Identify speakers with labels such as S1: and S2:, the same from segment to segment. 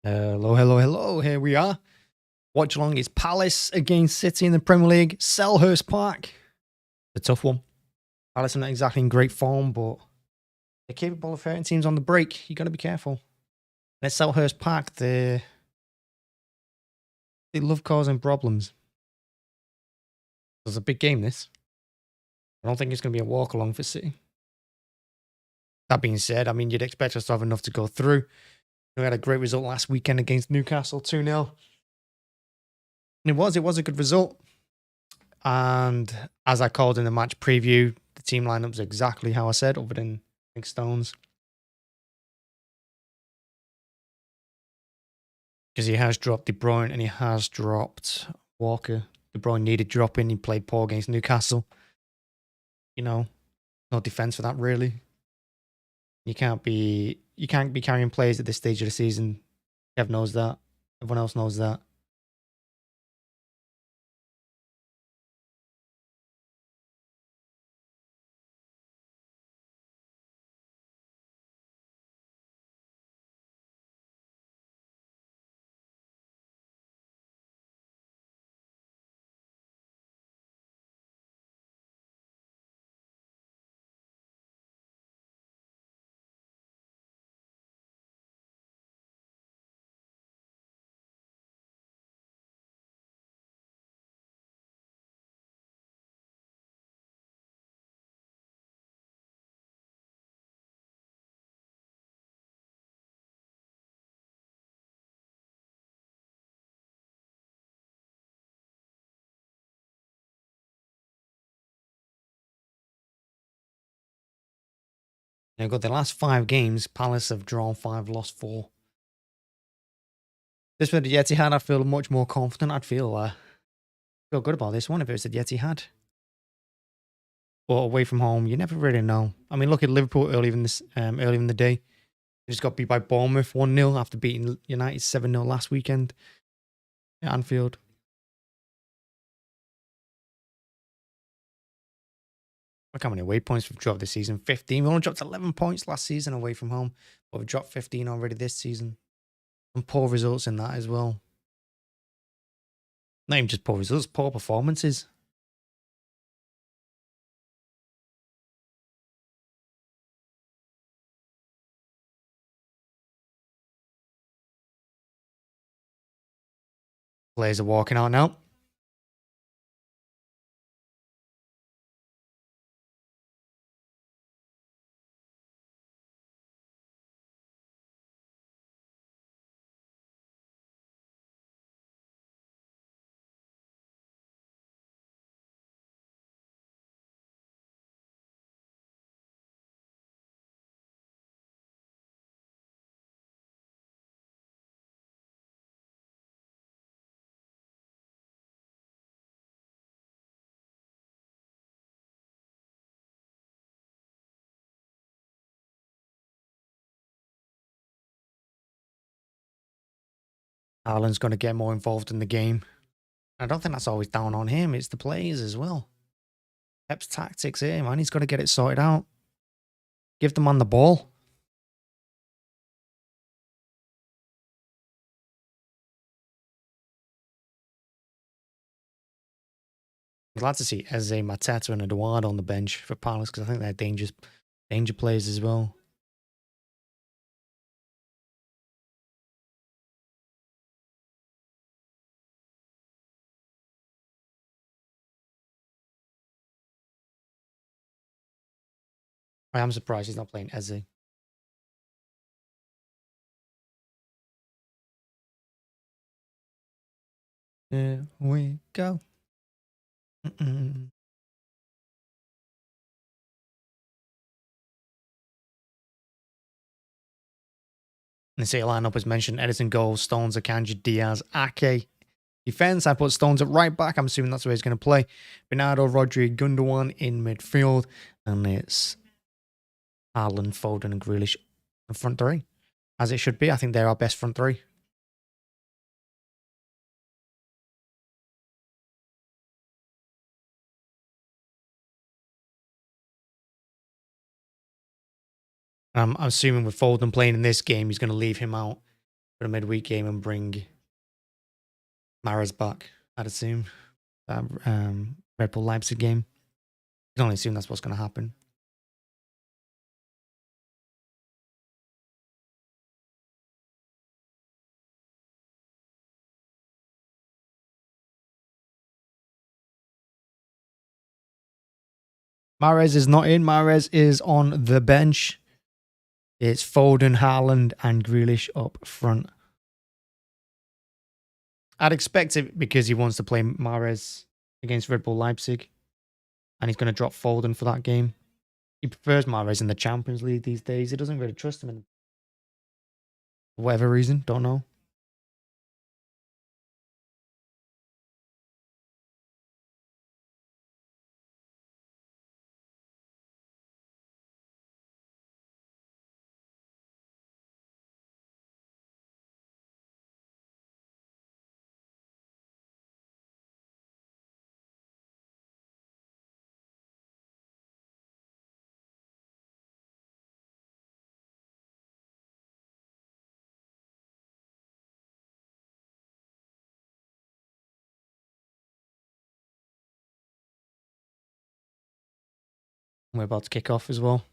S1: Hello, hello, hello. Here we are. Watchalong is Palace against City in the Premier League. Selhurst Park. A tough one. Palace are not exactly in great form, but they're capable of hurting teams on the break. You got to be careful. And at Selhurst Park, they love causing problems. It's a big game, this. I don't think it's going to be a walk along for City. That being said, I mean, you'd expect us to have enough to go through. We had a great result last weekend against Newcastle, 2-0. And it was a good result. And as I called in the match preview, the team lineup was exactly how I said, other than Nick Stones. Because he has dropped De Bruyne and he has dropped Walker. De Bruyne needed dropping. He played poor against Newcastle. You know, no defense for that really. You can't be carrying players at this stage of the season. Kev knows that. Everyone else knows that. They've got the last 5 games. Palace have drawn 5, lost 4. This one at the Etihad, I feel much more confident. I'd feel good about this one if it was at the Etihad. But away from home, you never really know. I mean, look at Liverpool earlier in the day. They just got beat by Bournemouth 1-0 after beating United 7-0 last weekend at Anfield. Look how many away points we've dropped this season. 15. We only dropped 11 points last season away from home. But we've dropped 15 already this season. And poor results in that as well. Not even just poor results, poor performances. Players are walking out now. Haaland's going to get more involved in the game. I don't think that's always down on him. It's the players as well. Pep's tactics here, man. He's got to get it sorted out. Give the man the ball. I'm glad to see Eze, Mateta and Eduardo on the bench for Palace because I think they're danger players as well. I am surprised he's not playing Eze. Here we go. The City lineup as mentioned: Ederson goals, Stones, Akanki, Dias, Ake. Defense, I put Stones at right back. I'm assuming that's where he's going to play. Bernardo, Rodri, Gundogan in midfield. And it's Haaland, Foden and Grealish in front 3. As it should be. I think they're our best front 3. I'm assuming with Foden playing in this game, he's going to leave him out for a midweek game and bring Mahrez back, I'd assume. That Red Bull Leipzig game. You can only assume that's what's going to happen. Mahrez is not in. Mahrez is on the bench. It's Foden, Haaland, and Grealish up front. I'd expect it because he wants to play Mahrez against Red Bull Leipzig. And he's going to drop Foden for that game. He prefers Mahrez in the Champions League these days. He doesn't really trust him for whatever reason. Don't know. We're about to kick off as well.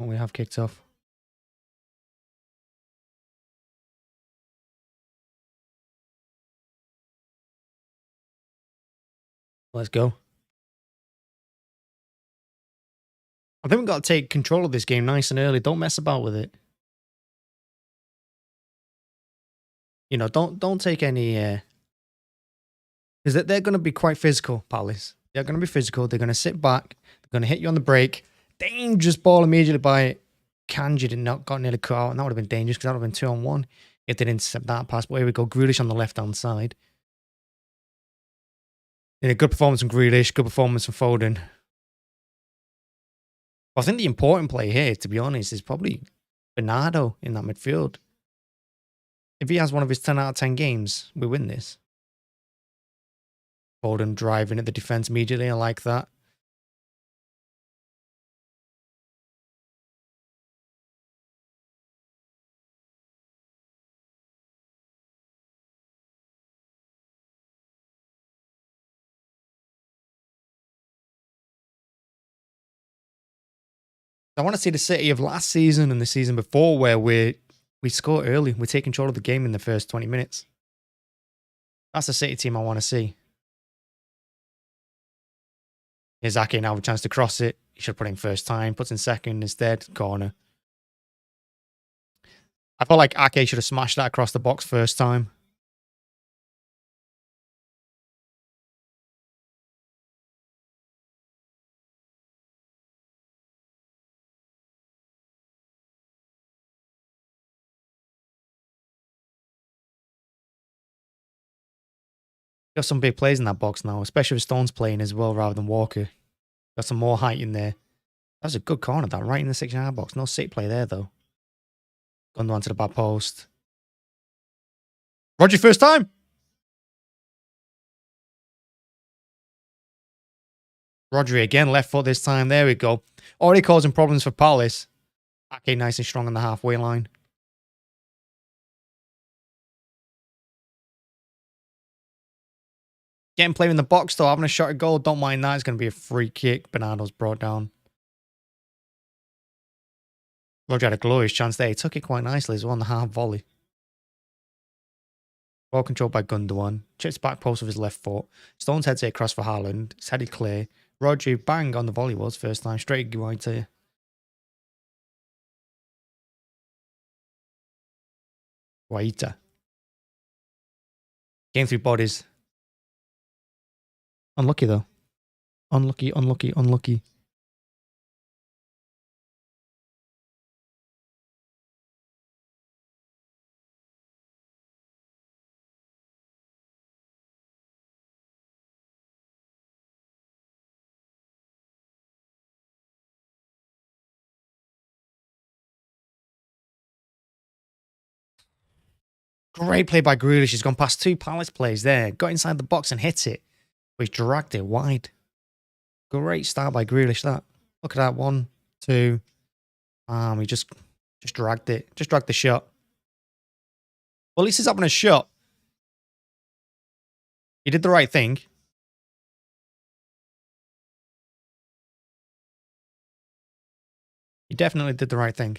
S1: We have kicked off. Let's go. I think we've got to take control of this game nice and early. Don't mess about with it. You know, don't take any... Because they're going to be quite physical, Palace. They're going to be physical. They're going to sit back. They're going to hit you on the break. Dangerous ball immediately by Kanji. Did not got nearly cut out. And that would have been dangerous because that would have been 2-on-1 if they didn't intercept that pass. But here we go. Grealish on the left-hand side. A good performance from Grealish. Good performance from Foden. I think the important play here, to be honest, is probably Bernardo in that midfield. If he has one of his 10 out of 10 games, we win this. Foden driving at the defence immediately. I like that. I want to see the City of last season and the season before where we score early. We take control of the game in the first 20 minutes. That's the City team I want to see. Here's Ake now with a chance to cross it. He should put it in first time. Puts in second instead. Corner. I felt like Ake should have smashed that across the box first time. Got some big plays in that box now, especially with Stones playing as well rather than Walker. Got some more height in there. That was a good corner, that, right in the 6-yard box. No City play there, though. Gundogan to the back post. Rodri first time! Rodri again, left foot this time. There we go. Already causing problems for Palace. Ake nice and strong on the halfway line. Getting played in the box, though. Having a shot at goal. Don't mind that. It's going to be a free kick. Bernardo's brought down. Rodri had a glorious chance there. He took it quite nicely as well on the half volley. Ball controlled by Gundogan. Chips back post with his left foot. Stones heads it across for Haaland. It's headed clear. Rodri, bang on the volley was first time. Straight wide to you. Guaita. Came through bodies. Unlucky though. Unlucky, unlucky, unlucky. Great play by Grealish. He's gone past two Palace players there. Got inside the box and hit it. But he's dragged it wide. Great start by Grealish, that. Look at that. 1, 2. He just dragged it. Just dragged the shot. Well, at least he's having a shot. He did the right thing. He definitely did the right thing.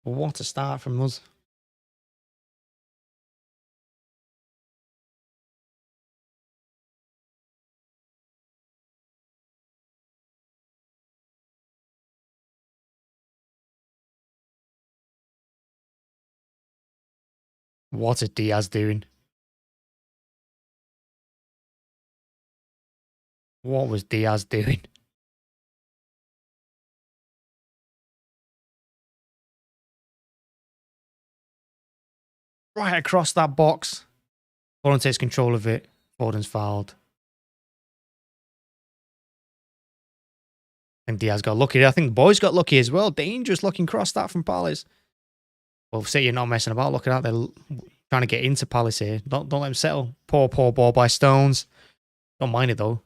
S1: What a start from us. What is Diaz doing? What was Diaz doing? Right across that box. Foden takes control of it. Foden's fouled. And Diaz got lucky. I think the boys got lucky as well. Dangerous looking cross that from Palace. Well, say you're not messing about. Look at that. They're trying to get into Palace here. Don't let them settle. Poor ball by Stones. Don't mind it though.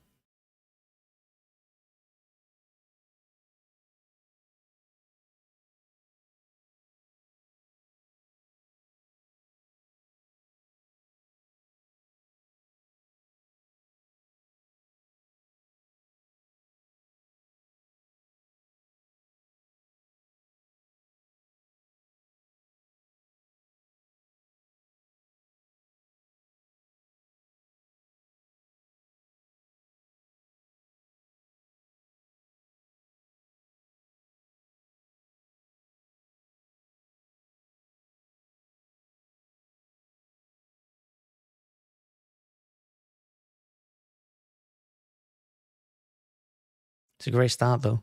S1: It's a great start though.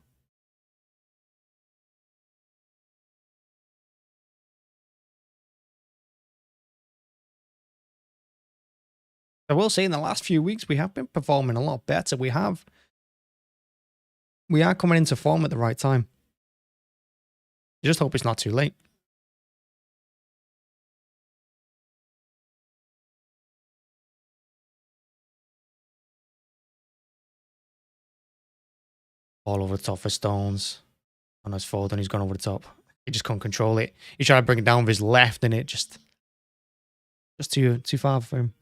S1: I will say in the last few weeks, we have been performing a lot better. We are coming into form at the right time. I just hope it's not too late. All over the top for Stones. On his Foden, he's gone over the top. He just can't control it. He's trying to bring it down with his left, and it just too far for him.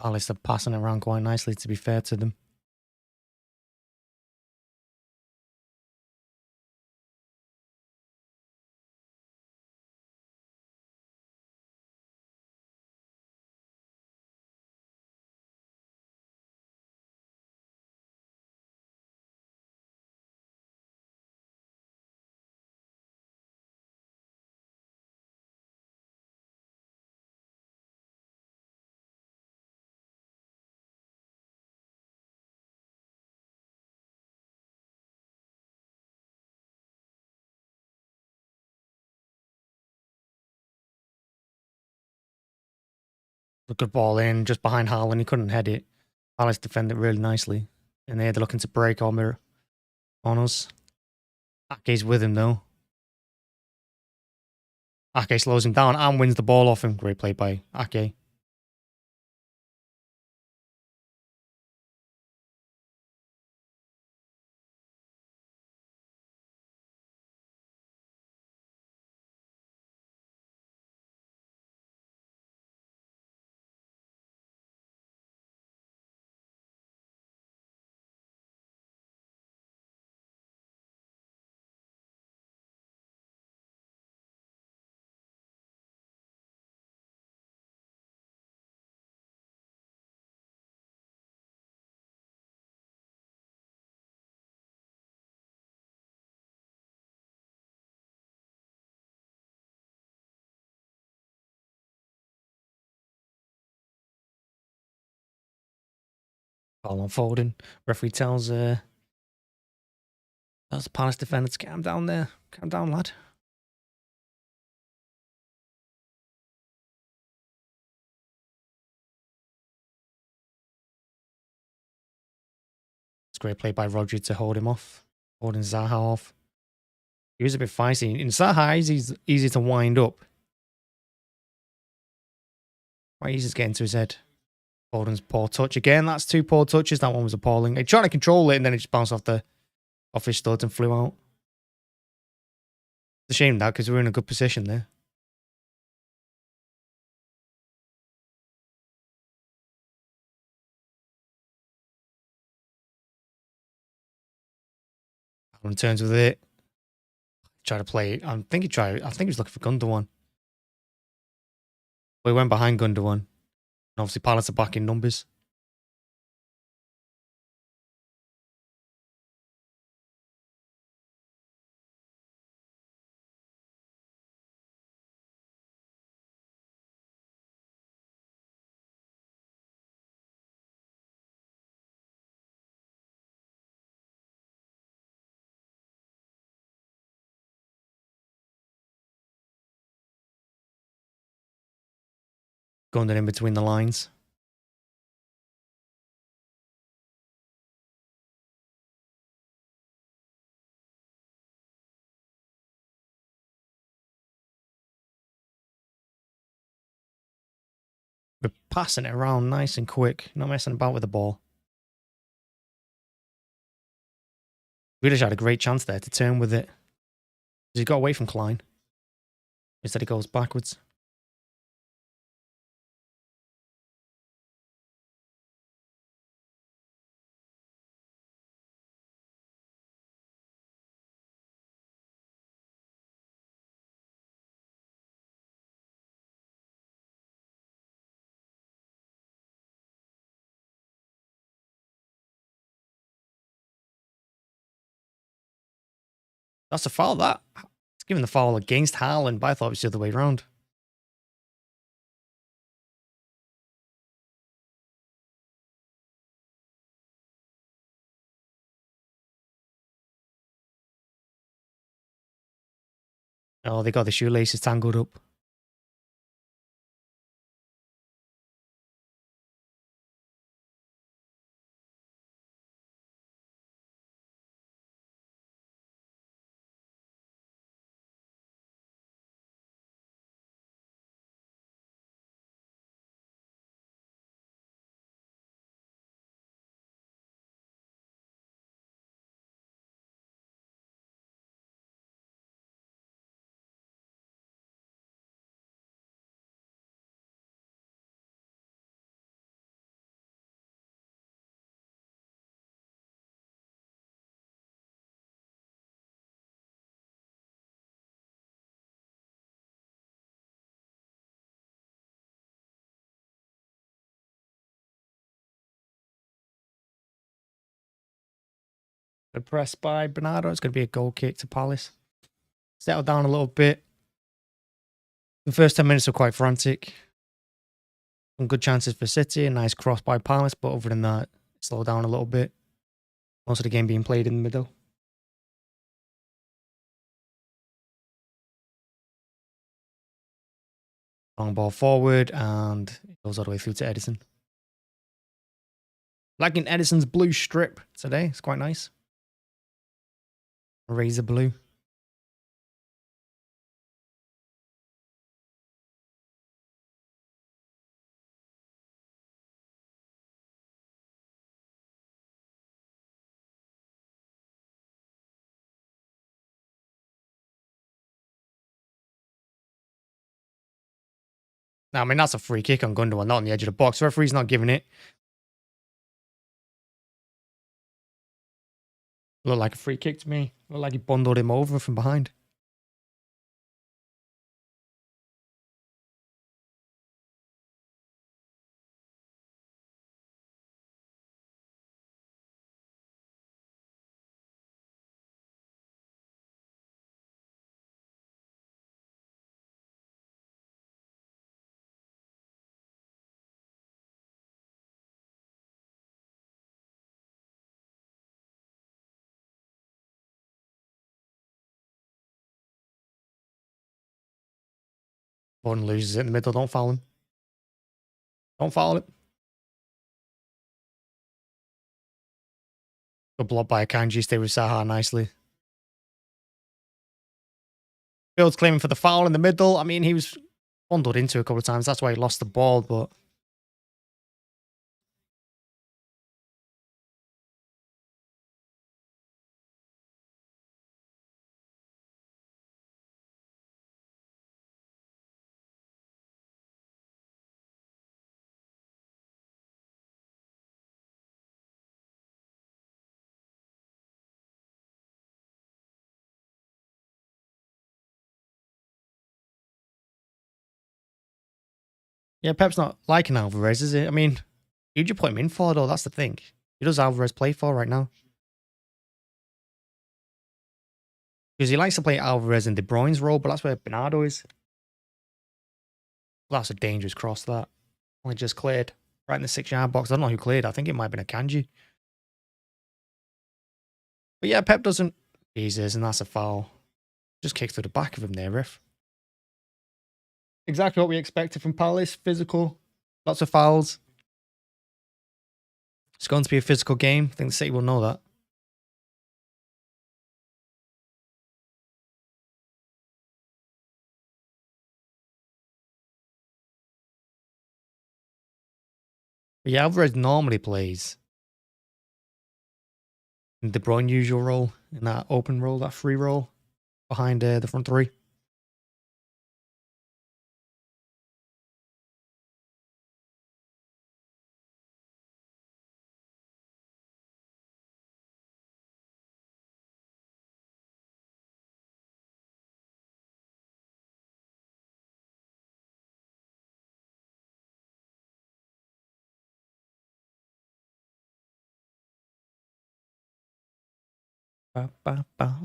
S1: Palace are passing around quite nicely, to be fair to them. A good ball in, just behind Haaland. He couldn't head it. Palace defended it really nicely. And they're looking to break on us. Ake's with him, though. Ake slows him down and wins the ball off him. Great play by Ake. Foul on Foden. Referee tells the Palace defender to calm down there. Calm down, lad. It's great play by Rodri to hold him off. Holding Zaha off. He was a bit feisty. In Zaha, he's easy to wind up. Quite easy to get into his head. Foden's poor touch again. That's 2 poor touches. That one was appalling. He tried to control it and then it just bounced off his studs and flew out. It's a shame that because we were in a good position there. Haaland turns with it. Tried to play it. I think he was looking for Gundogan. But he went behind Gundogan. And obviously Palace are back in numbers. Gundogan in between the lines. We're passing it around nice and quick. Not messing about with the ball. Grealish had a great chance there to turn with it. He got away from Klein. Instead he goes backwards. That's a foul, that. It's given the foul against Haaland, but I thought it was the other way around. Oh, they got the shoelaces tangled up. Good press by Bernardo. It's going to be a goal kick to Palace. Settle down a little bit. The first 10 minutes were quite frantic. Some good chances for City. A nice cross by Palace. But other than that, slow down a little bit. Most of the game being played in the middle. Long ball forward. And it goes all the way through to Ederson. Liking Ederson's blue strip today. It's quite nice. Razor blue. Now, I mean, that's a free kick on Gundogan, not on the edge of the box. The referee's not giving it. Looked like a free kick to me. Looked like he bundled him over from behind. Foden loses it in the middle. Don't foul him. Don't foul him. Good block by Akanki. Stay with Zaha nicely. Field's claiming for the foul in the middle. I mean, he was bundled into a couple of times. That's why he lost the ball, but... Yeah, Pep's not liking Alvarez, is it? I mean, who'd you put him in for, though? That's the thing. Who does Alvarez play for right now? Because he likes to play Alvarez in De Bruyne's role, but that's where Bernardo is. That's a dangerous cross, that. Only just cleared. Right in the 6-yard box. I don't know who cleared. I think it might have been Akanji. But yeah, Pep doesn't... Jesus, and that's a foul. Just kicked through the back of him there, ref. Exactly what we expected from Palace. Physical. Lots of fouls. It's going to be a physical game. I think the City will know that. But yeah, Alvarez normally plays in De Bruyne usual role, in that open role, that free role behind the front three. Ba, ba, ba.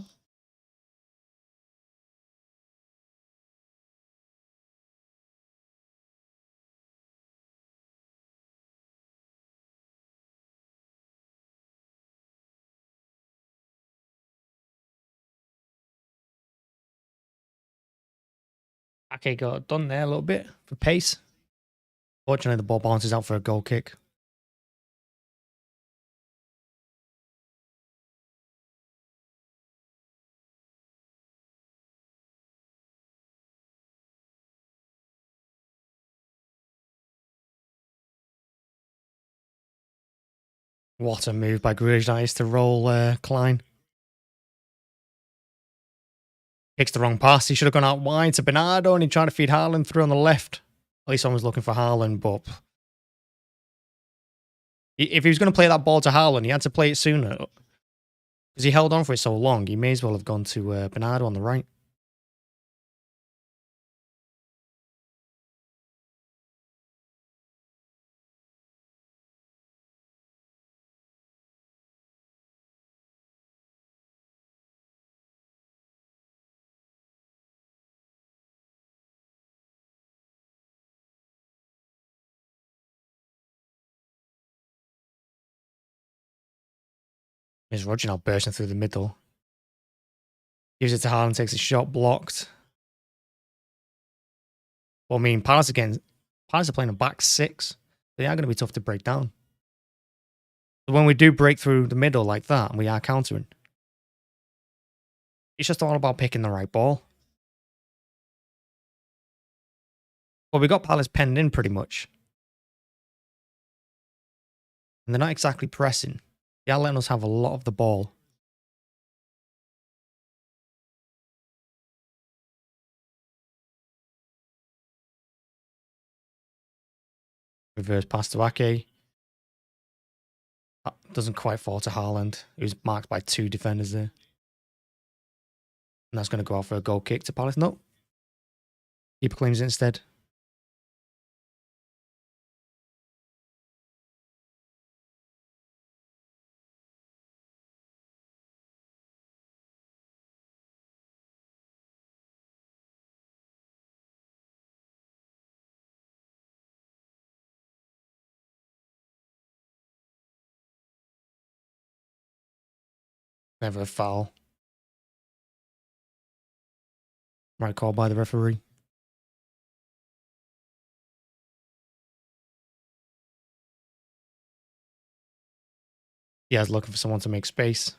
S1: Okay, got done there a little bit for pace. Fortunately, the ball bounces out for a goal kick. What a move by Grealish to roll Klein. Picks the wrong pass. He should have gone out wide to Bernardo and he tried to feed Haaland through on the left. At least someone's looking for Haaland, but... If he was going to play that ball to Haaland, he had to play it sooner. Because he held on for it so long, he may as well have gone to Bernardo on the right. Here's Rodri now bursting through the middle. Gives it to Haaland, takes a shot, blocked. Well, I mean, Palace are playing a back six. They are going to be tough to break down. But when we do break through the middle like that, and we are countering, it's just all about picking the right ball. Well, we got Palace penned in pretty much. And they're not exactly pressing. They are letting us have a lot of the ball. Reverse pass to Ake. Doesn't quite fall to Haaland, who's marked by 2 defenders there. And that's going to go out for a goal kick to Palace. No. Keeper claims it instead. Never a foul. Right call by the referee. Diaz looking for someone to make space.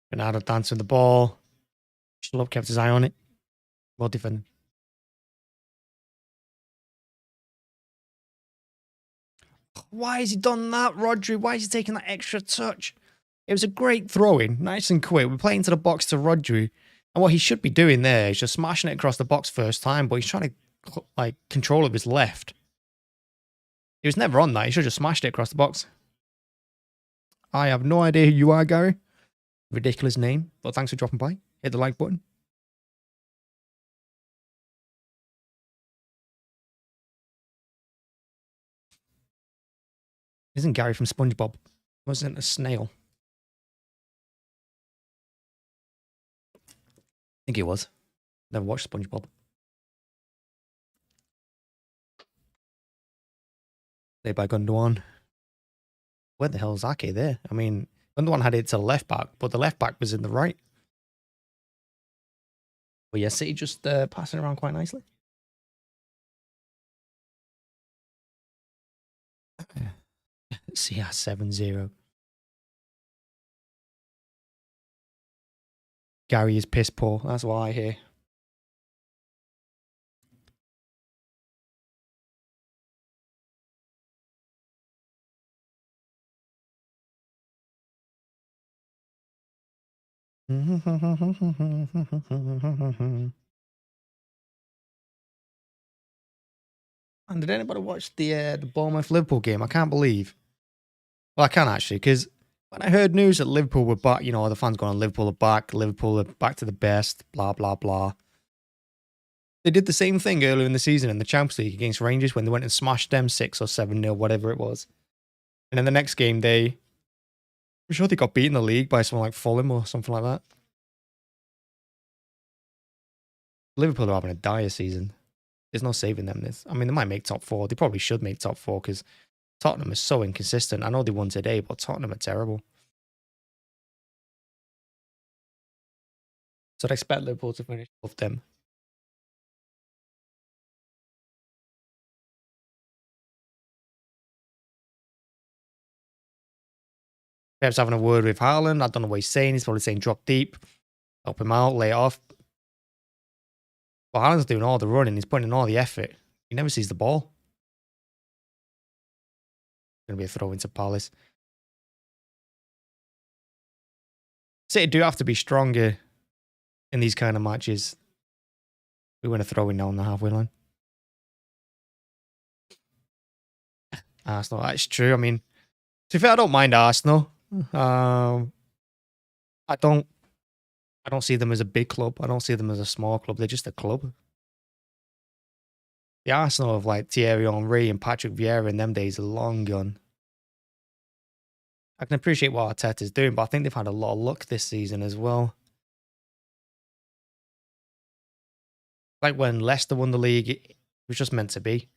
S1: Bernardo dancing the ball. Schlupp kept his eye on it. Well defended. Why has he done that, Rodri? Why is he taking that extra touch? It was a great throw-in, nice and quick. We play into the box to Rodri. And what he should be doing there is just smashing it across the box first time, but he's trying to control of his left. He was never on that. He should have just smashed it across the box. I have no idea who you are, Gary. Ridiculous name, but thanks for dropping by. Hit the like button. Isn't Gary from SpongeBob? Wasn't a snail. I think he was. Never watched SpongeBob. Played by Gundogan. Where the hell is Ake there? I mean, Gundogan had it to the left back, but the left back was in the right. But yeah, City just passing around quite nicely. CR 7-0. Gary is piss poor. That's what I hear. And did anybody watch the Bournemouth Liverpool game? I can't believe. Well, I can actually, because when I heard news that Liverpool were back, you know, the fans going, Liverpool are back to the best, blah, blah, blah. They did the same thing earlier in the season in the Champions League against Rangers when they went and smashed them 6 or 7-0, whatever it was. And then the next game, I'm sure they got beaten in the league by someone like Fulham or something like that. Liverpool are having a dire season. There's no saving them. I mean, they might make top 4. They probably should make top 4 because Tottenham is so inconsistent. I know they won today, but Tottenham are terrible. So I'd expect Liverpool to finish above them. Pep's having a word with Haaland. I don't know what he's saying. He's probably saying drop deep, help him out, lay it off. But Haaland's doing all the running. He's putting in all the effort. He never sees the ball. Going to be a throw into Palace. City do have to be stronger in these kind of matches. We win a throw in now on the halfway line. Arsenal. That's true. I mean, to be fair, I don't mind Arsenal. I don't see them as a big club. I don't see them as a small club. They're just a club. The Arsenal of like Thierry Henry and Patrick Vieira in them days are long gone. I can appreciate what Arteta's doing, but I think they've had a lot of luck this season as well. Like when Leicester won the league, it was just meant to be.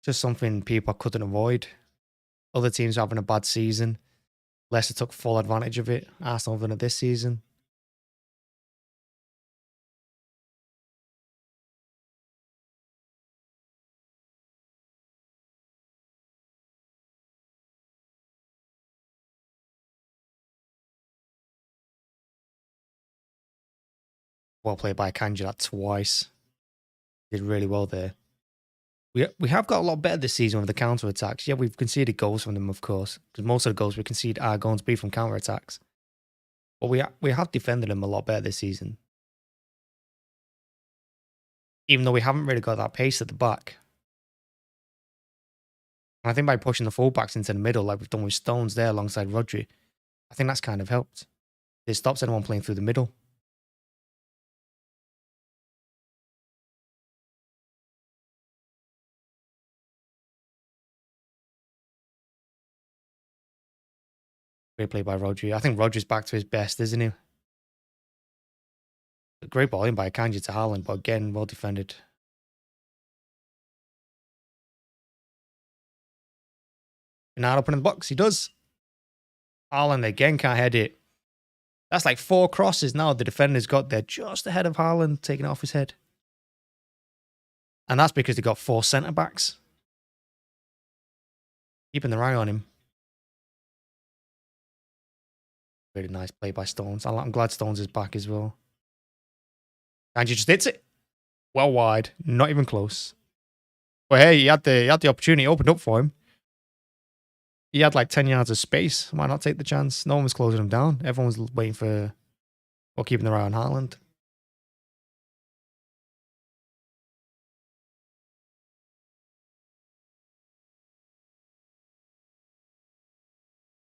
S1: Just something people couldn't avoid. Other teams were having a bad season. Leicester took full advantage of it. Arsenal have done it this season. Well played by Akanki that twice. Did really well there. We have got a lot better this season with the counter-attacks. Yeah, we've conceded goals from them, of course, because most of the goals we concede are going to be from counter-attacks. But we have defended them a lot better this season. Even though we haven't really got that pace at the back. And I think by pushing the fullbacks into the middle, like we've done with Stones there alongside Rodri, I think that's kind of helped. It stops anyone playing through the middle. Great play by Rodri. I think Rodri's back to his best, isn't he? A great ball in by Akanji to Haaland, but again, well defended. Bernardo up in the box. He does. Haaland again can't head it. That's like 4 crosses now the defender's got there just ahead of Haaland, taking it off his head. And that's because they got 4 centre-backs. Keeping their eye on him. Really nice play by Stones. I'm glad Stones is back as well. And you just hits it. Well wide. Not even close. But hey, he had the opportunity opened up for him. He had like 10 yards of space. Why not take the chance? No one was closing him down. Everyone was waiting for or keeping their eye on Haaland.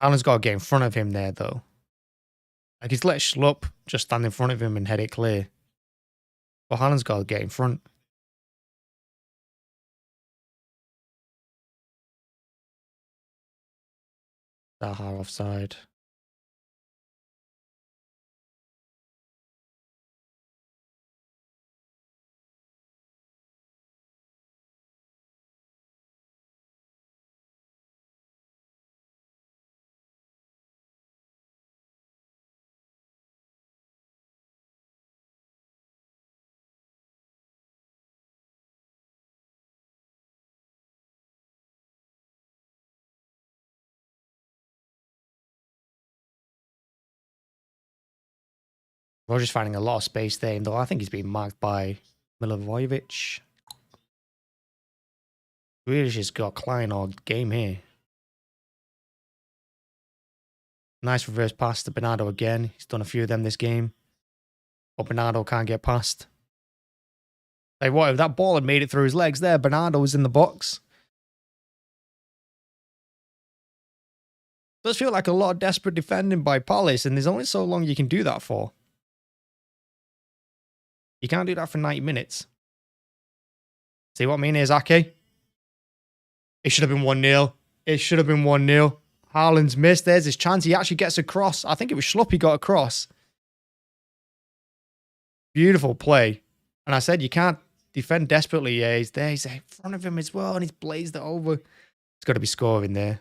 S1: Haaland's got to get in front of him there, though. Like, he's let Schlupp just stand in front of him and head it clear. But Haaland's got to get in front. Zaha offside. Roger's finding a lot of space there, though I think he's being marked by Milivojevic. Grealish has got Klein all game here. Nice reverse pass to Bernardo again. He's done a few of them this game. But Bernardo can't get past. Like, what if that ball had made it through his legs there? Bernardo was in the box. Does feel like a lot of desperate defending by Palace, and there's only so long you can do that for. You can't do that for 90 minutes. See what I mean? Here's Ake. It should have been 1-0. It should have been 1-0. Haaland's missed. There's his chance. He actually gets across. I think it was Schlupp he got across. Beautiful play. And I said you can't defend desperately. Yeah, he's there. He's in front of him as well, and he's blazed it over. He's got to be scoring there.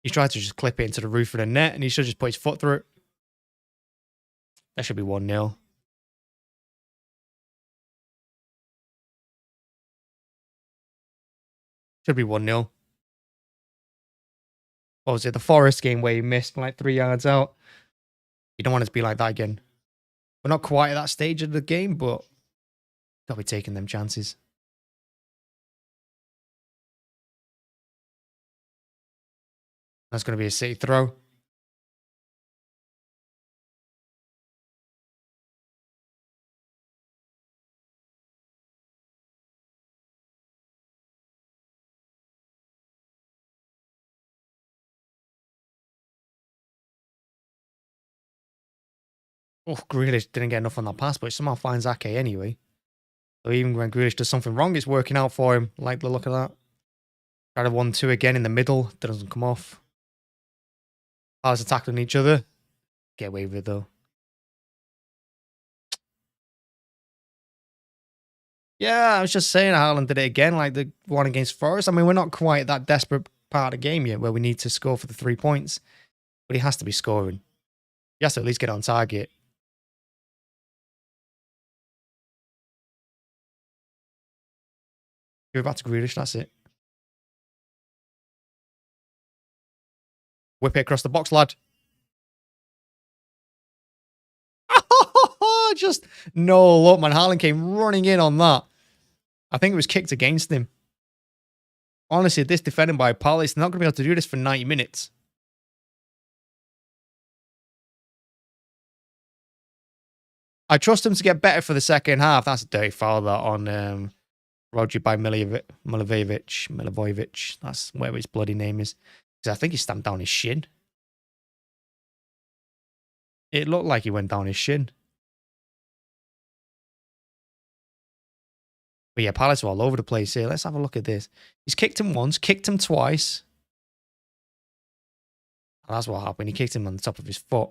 S1: He tried to just clip it into the roof of the net, and he should just put his foot through it. That should be 1-0. Should be 1-0. What was it? The Forest game where he missed like 3 yards out. You don't want it to be like that again. We're not quite at that stage of the game, but got to be taking them chances. That's going to be a City throw. Oh, Grealish didn't get enough on that pass, but somehow finds Ake anyway. So even when Grealish does something wrong, it's working out for him. Like the look of that. Try to 1-2 again in the middle. That doesn't come off. Palace are tackling each other. Get away with it though. Yeah, I was just saying Haaland did it again, like the one against Forest. I mean, we're not quite that desperate part of the game yet where we need to score for the 3 points. But he has to be scoring. He has to at least get on target. Give it back to Grealish, that's it. Whip it across the box, lad. Just no luck, man. Haaland came running in on that. I think it was kicked against him. Honestly, this defending by Palace, they're not going to be able to do this for 90 minutes. I trust him to get better for the second half. That's a dirty foul that on Rodri by Milivojevic. That's whatever his bloody name is. Because I think he stamped down his shin. It looked like he went down his shin. But yeah, Palace are all over the place here. Let's have a look at this. He's kicked him once, kicked him twice. And that's what happened. He kicked him on the top of his foot.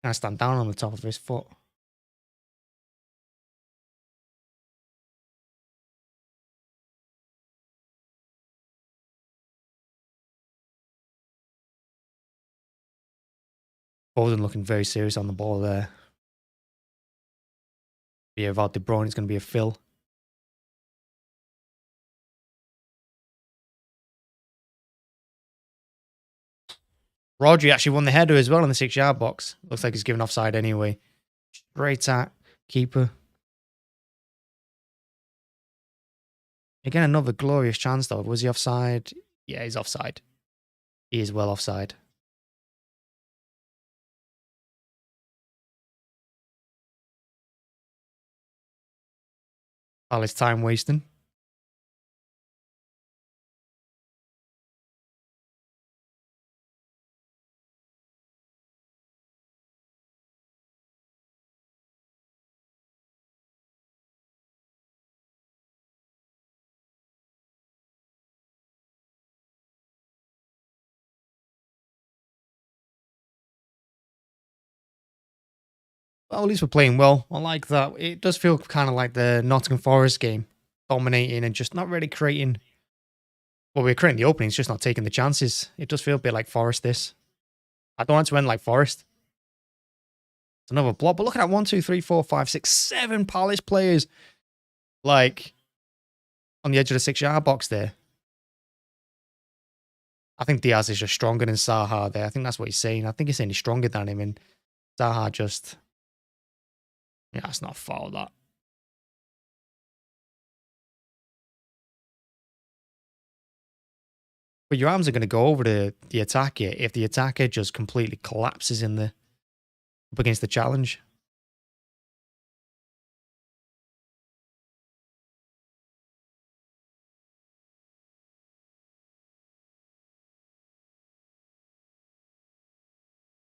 S1: And I stand down on the top of his foot. Foden looking very serious on the ball there. Yeah, without De Bruyne, it's going to be a Phil. Rodri actually won the header as well in the 6-yard box. Looks like he's given offside anyway. Straight at keeper. Again, another glorious chance though. Was he offside? Yeah, he's offside. He is well offside. Palace time wasting. Well, at least we're playing well. I like that. It does feel kind of like the Nottingham Forest game. Dominating and just not really creating. Well, we're creating the openings, just not taking the chances. It does feel a bit like Forest this. I don't want it to end like Forest. It's another block. But look at that. 1, 2, 3, 4, 5, 6, 7 Palace players. Like, on the edge of the 6-yard box there. I think Diaz is just stronger than Zaha there. I think that's what he's saying. I think he's saying he's stronger than him. And Zaha just... Yeah, it's not a foul, that. But your arms are going to go over the attacker if the attacker just completely collapses in the up against the challenge.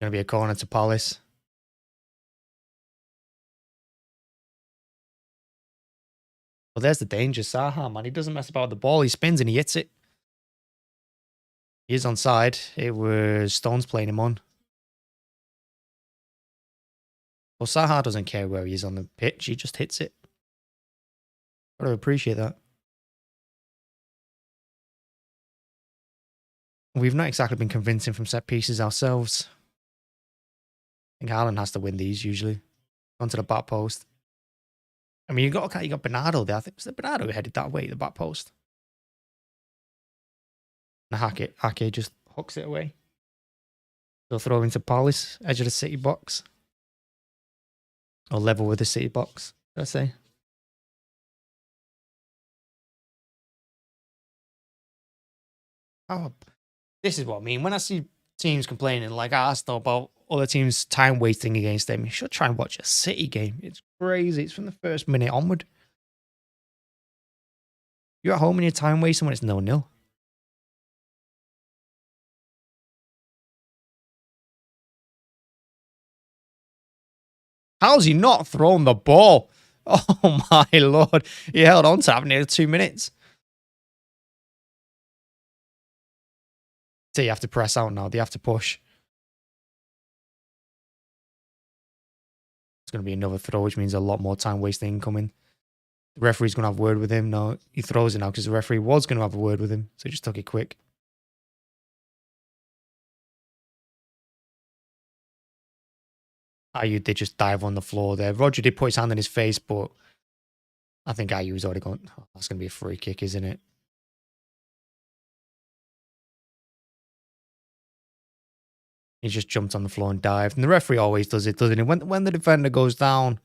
S1: Going to be a corner to Palace. Well, there's the danger. Zaha, man, he doesn't mess about with the ball. He spins and he hits it. He is onside. It was Stones playing him on. Well, Zaha doesn't care where he is on the pitch. He just hits it. Gotta appreciate that. We've not exactly been convincing from set pieces ourselves. I think Haaland has to win these usually. Onto the back post. I mean, you got Bernardo there. I think it was Bernardo who headed that way, the back post. And Hake just hooks it away. They'll throw into Palace, edge of the City box. Or level with the City box, should I say. Oh, this is what I mean. When I see teams complaining like Arsenal about other teams time wasting against them, you should try and watch a City game. It's crazy. It's from the first minute onward. You're at home and you're time wasting when it's 0-0. How's he not thrown the ball? Oh my lord. He held on to that for nearly 2 minutes. So you have to press out now. They have to push. It's going to be another throw, which means a lot more time wasting incoming. The referee's going to have a word with him. No, he throws it now because the referee was going to have a word with him. So he just took it quick. Ayew did just dive on the floor there. Rodri did put his hand in his face, but I think Ayew's already gone. Oh, that's going to be a free kick, isn't it? He just jumped on the floor and dived. And the referee always does it, doesn't he? When the defender goes down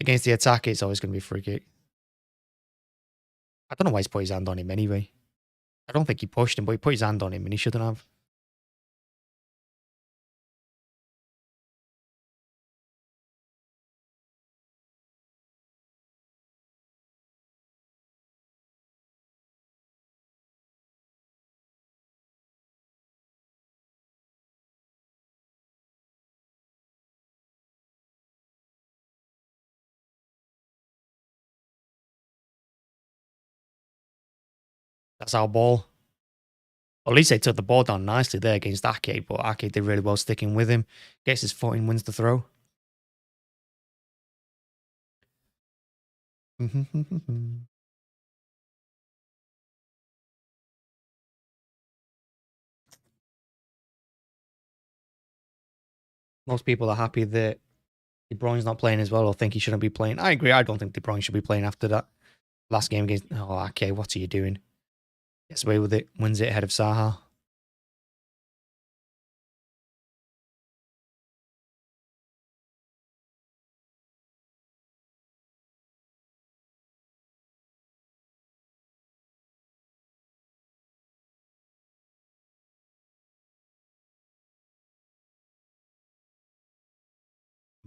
S1: against the attacker, it's always going to be a free kick. I don't know why he's put his hand on him anyway. I don't think he pushed him, but he put his hand on him and he shouldn't have. That's our ball. Well, at least they took the ball down nicely there against Ake, but Ake did really well sticking with him. Gets his foot in, wins the throw. Most people are happy that De Bruyne's not playing as well or think he shouldn't be playing. I agree. I don't think De Bruyne should be playing after that last game against... Oh, Ake, what are you doing? Gets away with it, wins it ahead of Saha.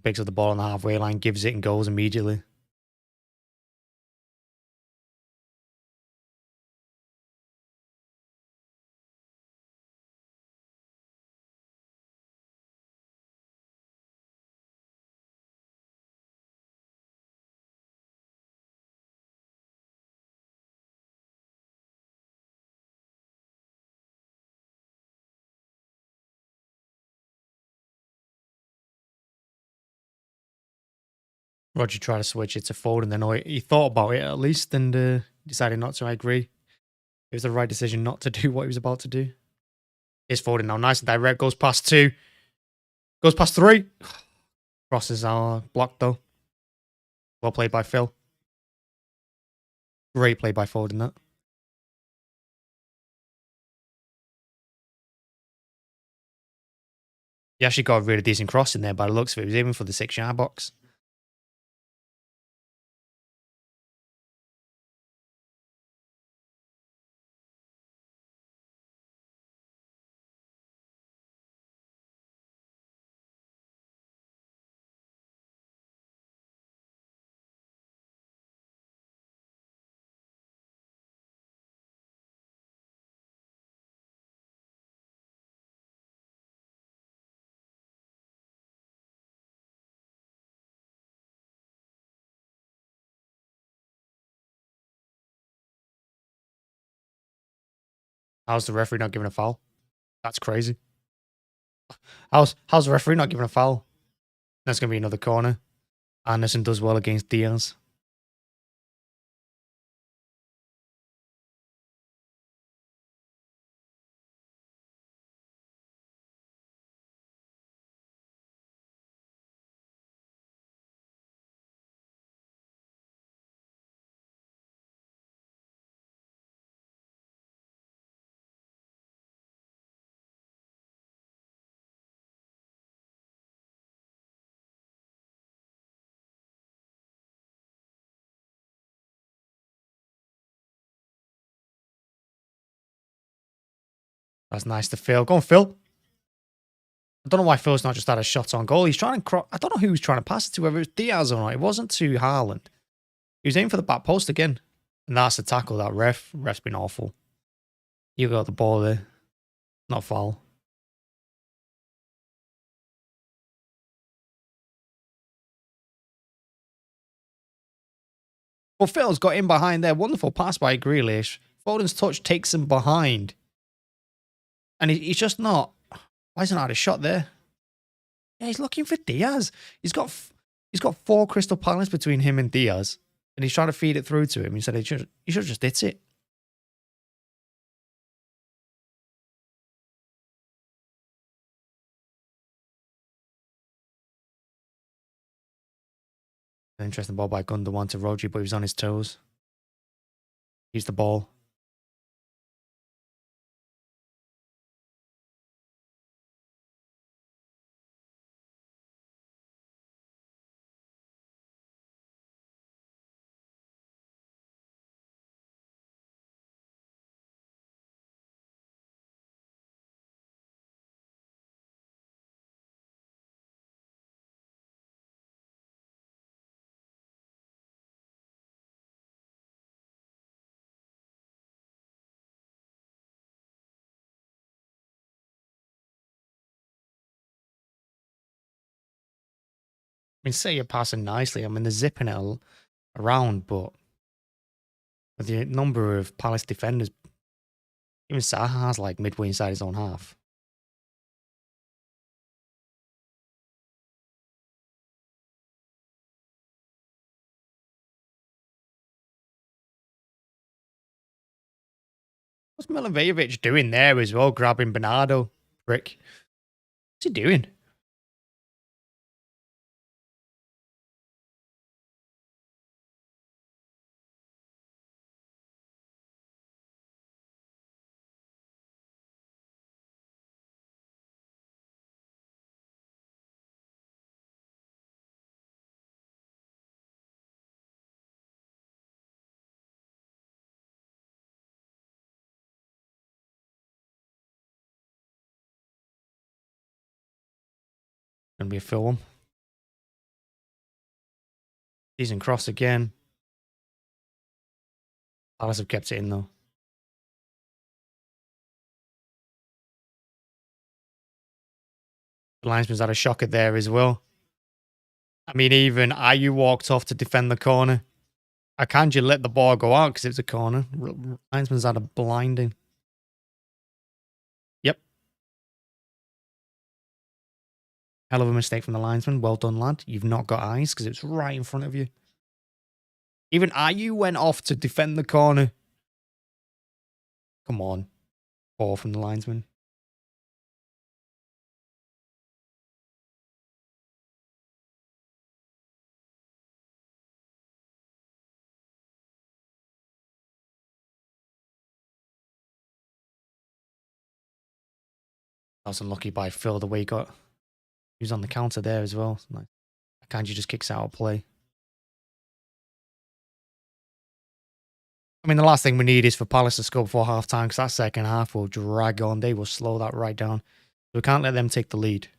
S1: Picks up the ball on the halfway line, gives it and goes immediately. Roger tried to switch it to Foden, then he thought about it at least and decided not to. I agree. It was the right decision not to do what he was about to do. Here's Foden now. Nice and direct. Goes past 2. Goes past 3. Crosses our block though. Well played by Phil. Great play by Foden, that. He actually got a really decent cross in there by the looks of it. He was aiming for the 6-yard box. How's the referee not giving a foul? That's crazy. How's the referee not giving a foul? That's going to be another corner. Anderson does well against Dias. That's nice to Phil. Go on, Phil. I don't know why Phil's not just had a shot on goal. He's trying to I don't know who he was trying to pass it to, whether it was Diaz or not. It wasn't to Haaland. He was aiming for the back post again. And that's the tackle that ref's been awful. You got the ball there. Not foul. Well, Phil's got in behind there. Wonderful pass by Grealish. Foden's touch takes him behind. And he's just not... Why isn't had a shot there? Yeah, he's looking for Diaz. He's got 4 Crystal Palace between him and Diaz. And he's trying to feed it through to him. He said he should just hit it. An interesting ball by Gundogan to Rodri, but he was on his toes. He's the ball. I mean, say you're passing nicely. I mean, they're zipping it around, but with the number of Palace defenders, even Saha's like midway inside his own half. What's Milivojevic doing there as well, grabbing Bernardo? Prick. What's he doing? Gonna be a film. Decent cross again. Palace have kept it in though. The linesman's had a shocker there as well. I mean, even Ayu walked off to defend the corner. Akanji let the ball go out because it's a corner. Linesman's had a blinding. Yep. Hell of a mistake from the linesman. Well done, lad. You've not got eyes because it's right in front of you. Even Ayu went off to defend the corner. Come on. Ball from the linesman. That was unlucky by Phil, the way he got... He was on the counter there as well. Like, Akanji just kicks out of play. I mean, the last thing we need is for Palace to score before half-time because that second half will drag on. They will slow that right down. So we can't let them take the lead.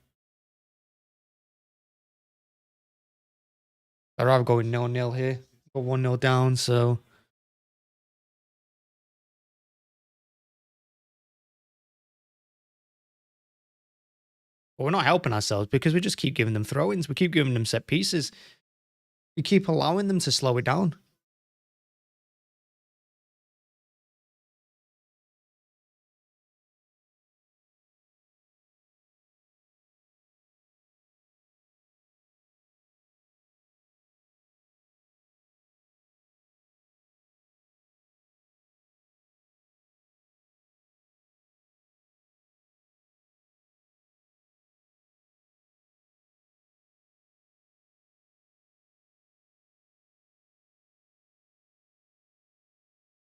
S1: I'd rather go with 0-0 here. Go 1-0 down, so... But we're not helping ourselves because we just keep giving them throw-ins. We keep giving them set pieces. We keep allowing them to slow it down.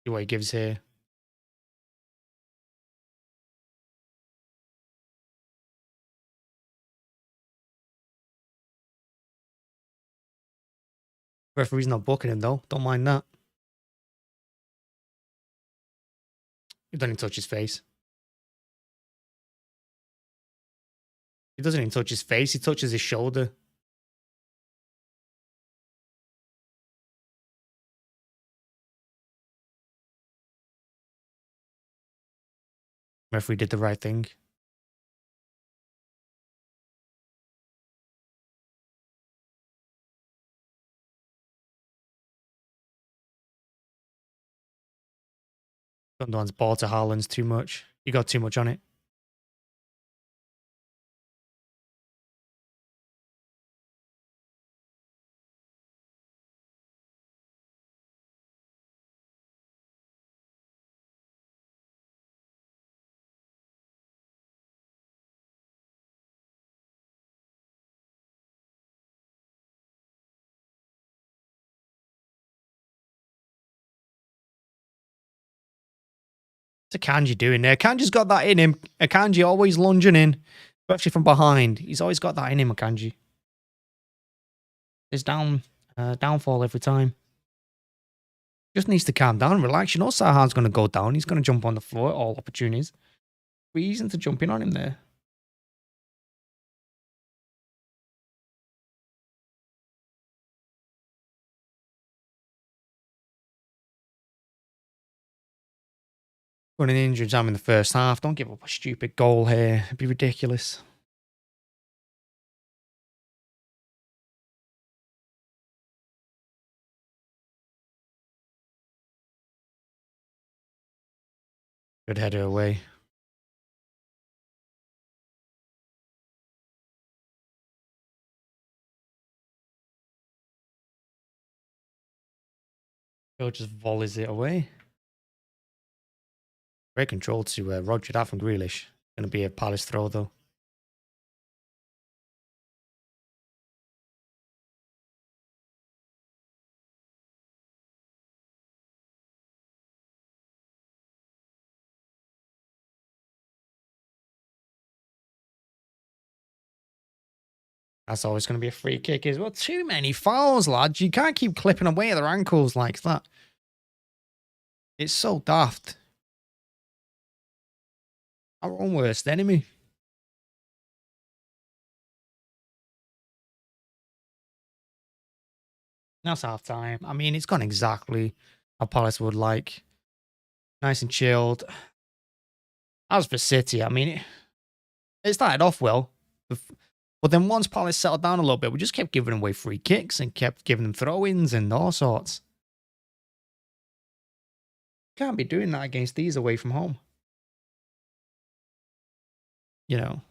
S1: See what he gives here. Referee's not booking him though. Don't mind that. He doesn't even touch his face. He doesn't even touch his face. He touches his shoulder. Referee did the right thing. Gundogan's ball to Haaland's too much. You got too much on it. What's Akanji doing there? Akanji's got that in him. Akanji always lunging in, especially from behind. He's always got that in him, Akanji. His downfall every time. Just needs to calm down and relax. You know Sahan's going to go down. He's going to jump on the floor at all opportunities. Reason to jump in on him there. Running injury time in the first half. Don't give up a stupid goal here. It'd be ridiculous. Good header away. Phil just volleys it away. Great control to Rodri, that from Grealish. Going to be a Palace throw though. That's always going to be a free kick as well. Too many fouls, lads. You can't keep clipping away at their ankles like that. It's so daft. Our own worst enemy. That's half time. I mean, it's gone exactly how Palace would like. Nice and chilled. As for City, I mean, it started off well. But then once Palace settled down a little bit, we just kept giving away free kicks and kept giving them throw-ins and all sorts. Can't be doing that against these away from home. You know.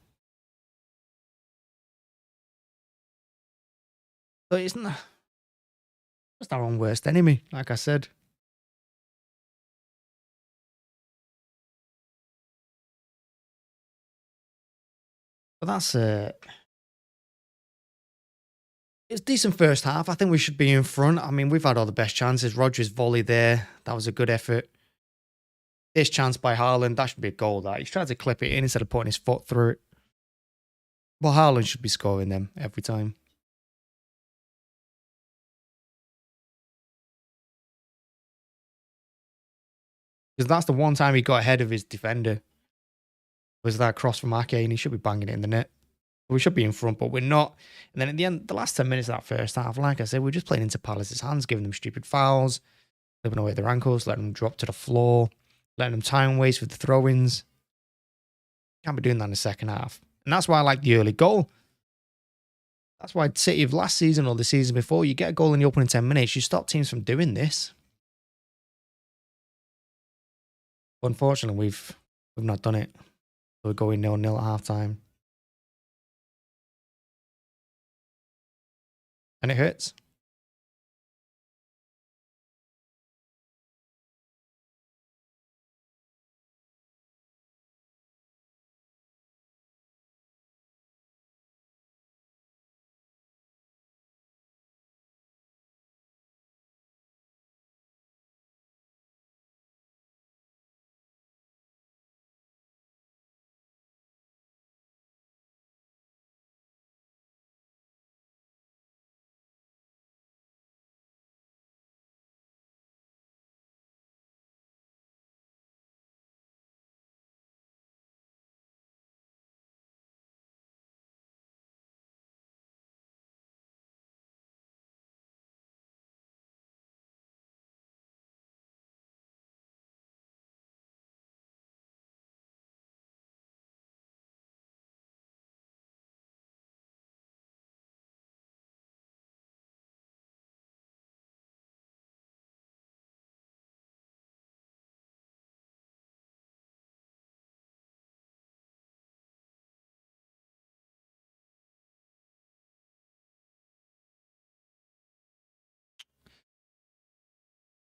S1: But it's not just our own worst enemy, like I said. But that's it's decent first half. I think we should be in front. I mean, we've had all the best chances. Rodri's volley there. That was a good effort. This chance by Haaland, that should be a goal. That he's tried to clip it in instead of putting his foot through it. But Haaland should be scoring them every time. Because that's the one time he got ahead of his defender. Was that cross from Ake, and he should be banging it in the net. We should be in front, but we're not. And then at the end, the last 10 minutes of that first half, like I said, we're just playing into Palace's hands, giving them stupid fouls, clipping away their ankles, letting them drop to the floor, letting them time waste with the throw-ins. Can't be doing that in the second half. And that's why I like the early goal. That's why City of last season or the season before, you get a goal in the opening 10 minutes, you stop teams from doing this. But unfortunately, we've not done it. We're going 0-0 at half-time. And it hurts.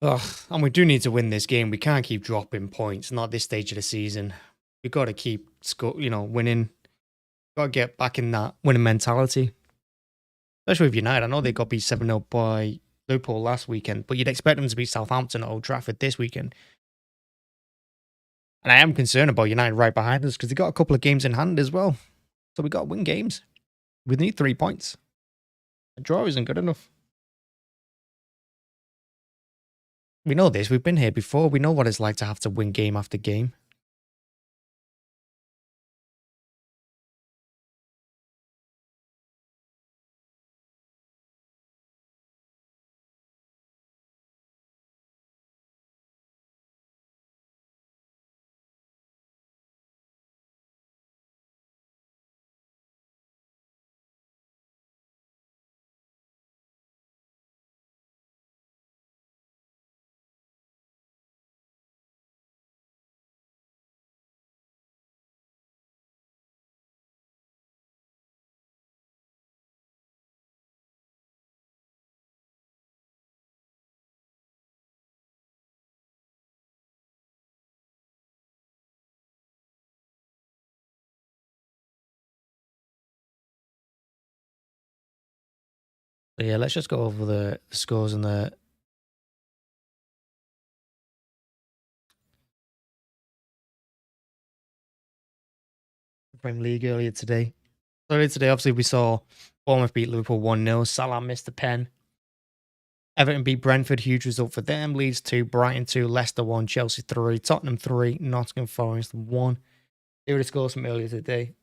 S1: Ugh, and we do need to win this game. We can't keep dropping points. Not this stage of the season. We've got to keep winning. Got to get back in that winning mentality. Especially with United. I know they got beat 7-0 by Liverpool last weekend, but you'd expect them to beat Southampton at Old Trafford this weekend. And I am concerned about United right behind us because they got a couple of games in hand as well. So we got to win games. We need 3 points. A draw isn't good enough. We know this. We've been here before. We know what it's like to have to win game after game. So yeah, let's just go over the scores and the Premier League earlier today. Earlier today, obviously, we saw Bournemouth beat Liverpool 1-0. Salah missed the pen. Everton beat Brentford, huge result for them. Leeds 2, Brighton 2, Leicester 1, Chelsea 3, Tottenham 3, Nottingham Forest 1. They were the scores from earlier today.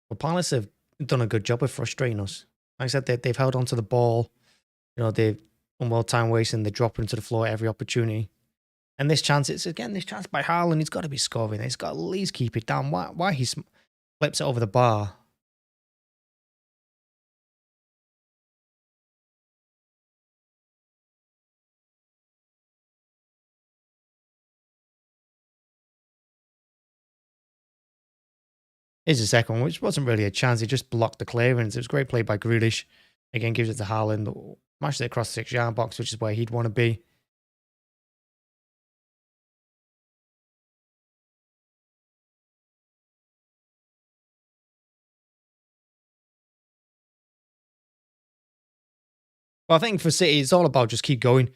S1: But Palace have done a good job of frustrating us. Like I said, they've held on to the ball. They've done well time wasting. They're dropping to the floor at every opportunity. And this chance by Haaland, he's got to be scoring. He's got to at least keep it down. Why he flips it over the bar? Here's the second one, which wasn't really a chance. He just blocked the clearance. It was a great play by Grealish. Again, gives it to Haaland. Smashes it across the 6-yard box, which is where he'd want to be. But I think for City, it's all about just keep going.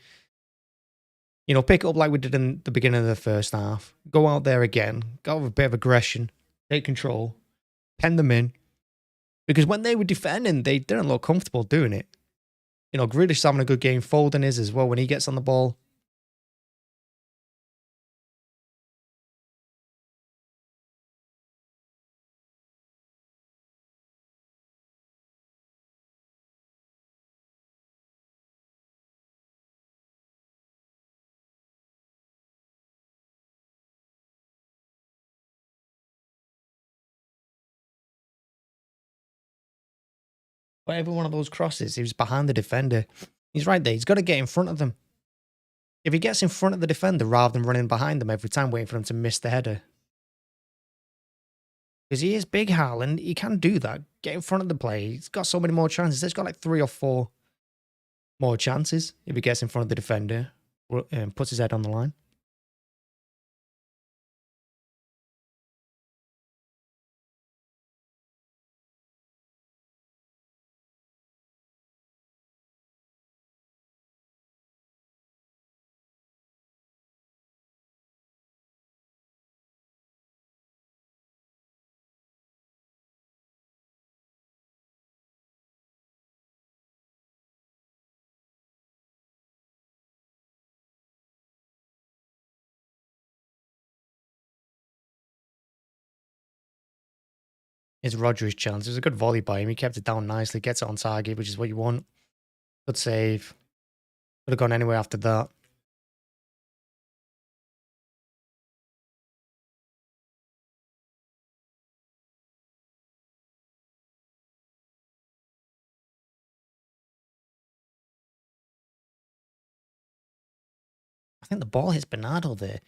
S1: Pick it up like we did in the beginning of the first half. Go out there again. Go with a bit of aggression. Take control. Pen them in. Because when they were defending, they didn't look comfortable doing it. Grealish having a good game. Foden is as well when he gets on the ball. But every one of those crosses, he was behind the defender. He's right there. He's got to get in front of them. If he gets in front of the defender rather than running behind them every time waiting for them to miss the header. Because he is big, Haaland. He can do that. Get in front of the play. He's got so many more chances. He's got like 3 or 4 more chances if he gets in front of the defender and puts his head on the line. It's Rodri's chance. It was a good volley by him. He kept it down nicely, gets it on target, which is what you want. Good save. Could have gone anywhere after that. I think the ball hits Bernardo there.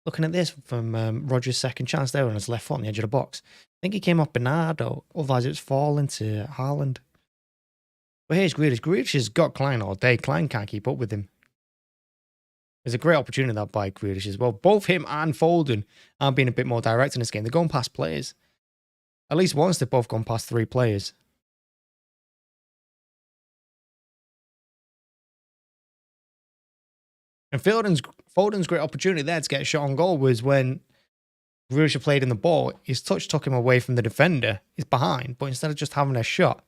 S1: Looking at this from Rodri's second chance there on his left foot on the edge of the box. I think he came off Bernardo, otherwise it's falling to Haaland. But here's Grealish. Grealish has got Klein all day. Klein can't keep up with him. There's a great opportunity that by Grealish as well. Both him and Foden are being a bit more direct in this game. They're going past players. At least once they've both gone past 3 players. And Foden's great opportunity there to get a shot on goal was when Grealish played in the ball. His touch took him away from the defender. He's behind, but instead of just having a shot,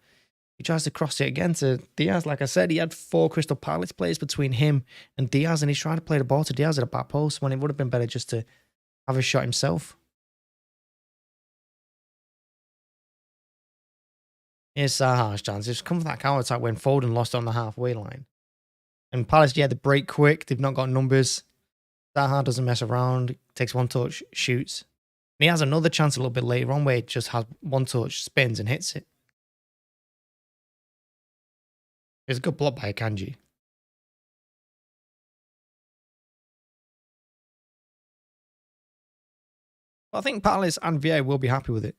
S1: he tries to cross it again to Dias. Like I said, he had 4 Crystal Palace players between him and Dias, and he's trying to play the ball to Dias at the back post when it would have been better just to have a shot himself. Here's Saha's chance. It's come from that counter attack when Foden lost on the halfway line. And Palace, yeah, they break quick. They've not got numbers. Zaha doesn't mess around. Takes 1 touch, shoots. And he has another chance a little bit later on where he just has 1 touch, spins and hits it. It's a good block by Akanki. But I think Palace and VA will be happy with it.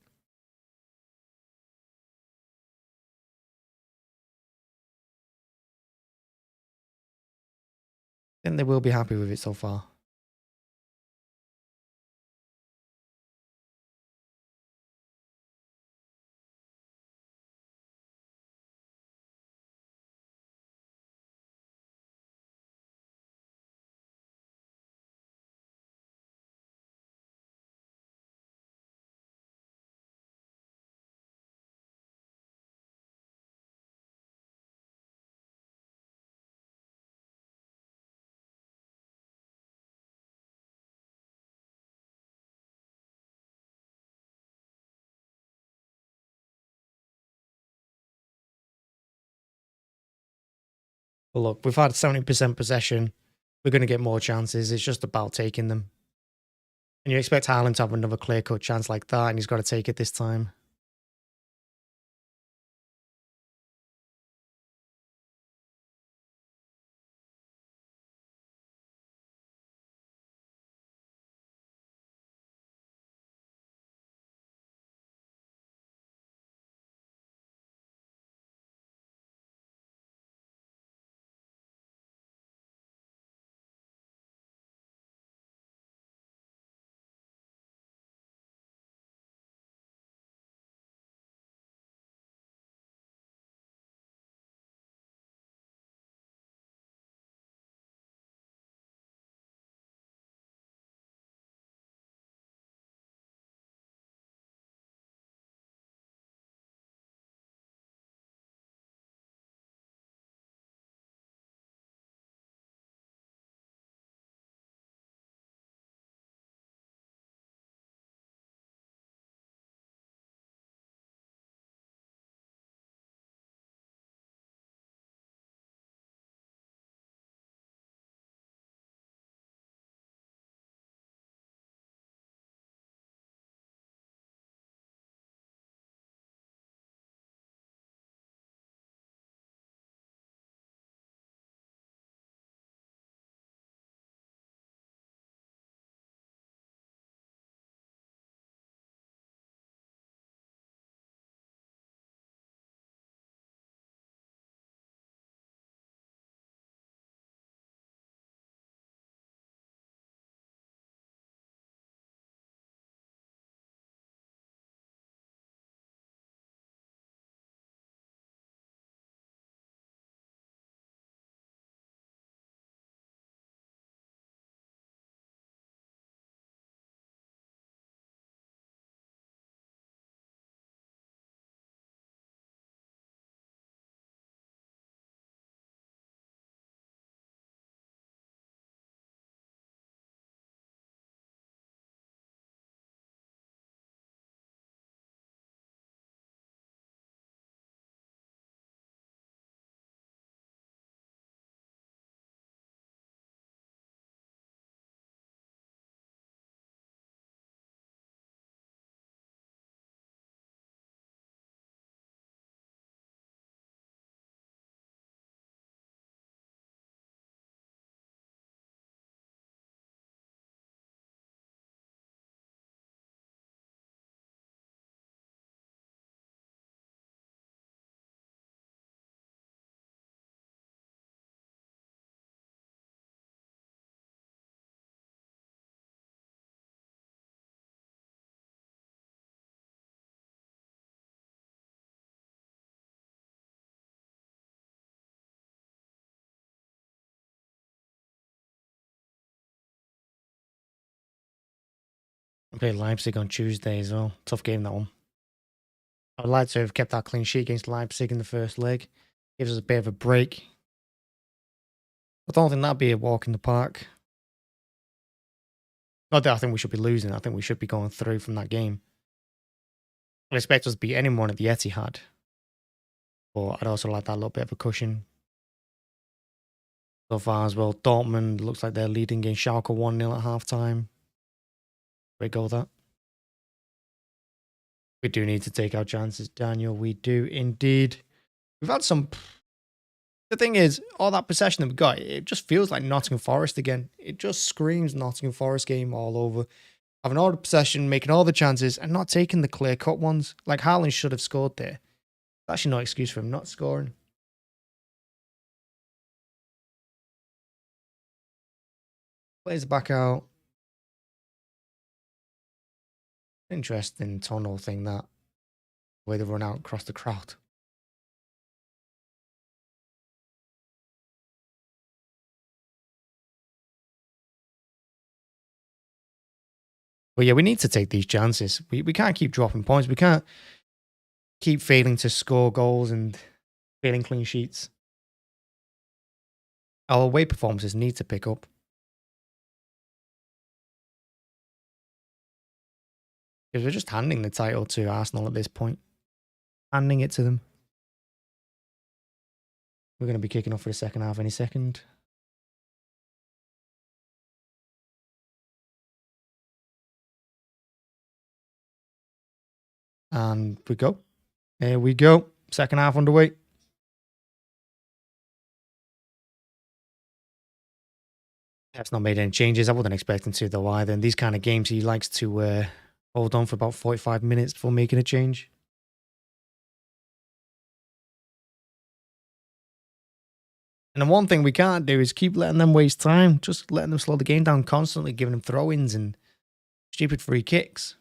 S1: I think they will be happy with it so far. But look, we've had 70% possession. We're going to get more chances. It's just about taking them. And you expect Haaland to have another clear-cut chance like that, and he's got to take it this time. I play Leipzig on Tuesday as well. Tough game, that one. I'd like to have kept that clean sheet against Leipzig in the first leg. Gives us a bit of a break. I don't think that'd be a walk in the park. Not that I think we should be losing. I think we should be going through from that game. I expect us to beat anyone at the Etihad. But I'd also like that little bit of a cushion. So far as well, Dortmund looks like they're leading against Schalke 1-0 at half-time. Great goal, that. We do need to take our chances, Daniel. We do indeed. We've had some... The thing is, all that possession that we got, it just feels like Nottingham Forest again. It just screams Nottingham Forest game all over. Having all the possession, making all the chances, and not taking the clear-cut ones. Like Haaland should have scored there. That's actually no excuse for him not scoring. Plays back out. Interesting tunnel thing, that. The way they run out across the crowd. But yeah, we need to take these chances. We can't keep dropping points. We can't keep failing to score goals and failing clean sheets. Our away performances need to pick up. Because we're just handing the title to Arsenal at this point. Handing it to them. We're going to be kicking off for the second half any second. And we go. There we go. Second half underway. Pep's not made any changes. I wasn't expecting to, though, either. In these kind of games, he likes to hold on for about 45 minutes before making a change. And the one thing we can't do is keep letting them waste time. Just letting them slow the game down constantly, giving them throw-ins and stupid free kicks.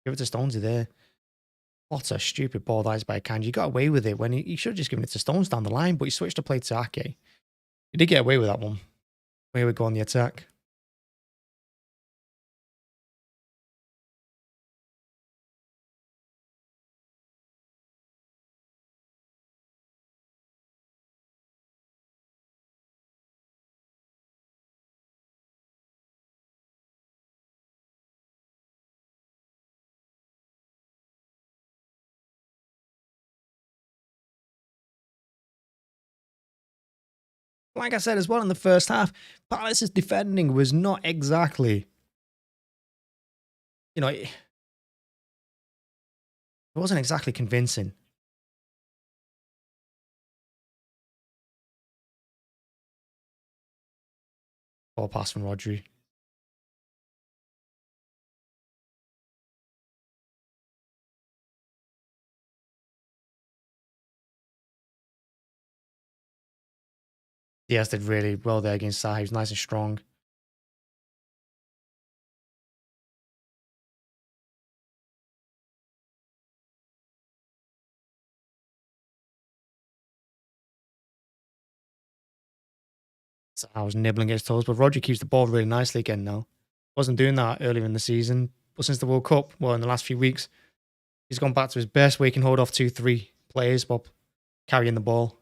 S1: Give it to Stonesy there. What a stupid ball that is by Akanki. He got away with it when he should have just given it to Stones down the line, but he switched to play to Ake. He did get away with that one. Here we go on the attack. Like I said as well in the first half, Palace's defending was not exactly, it wasn't exactly convincing. Ball pass from Rodri. Dias did really well there against Saha. He was nice and strong. Saha was nibbling at his toes, but Rodri keeps the ball really nicely again now. Wasn't doing that earlier in the season, but since the World Cup, well, in the last few weeks, he's gone back to his best where he can hold off 2-3 players while carrying the ball.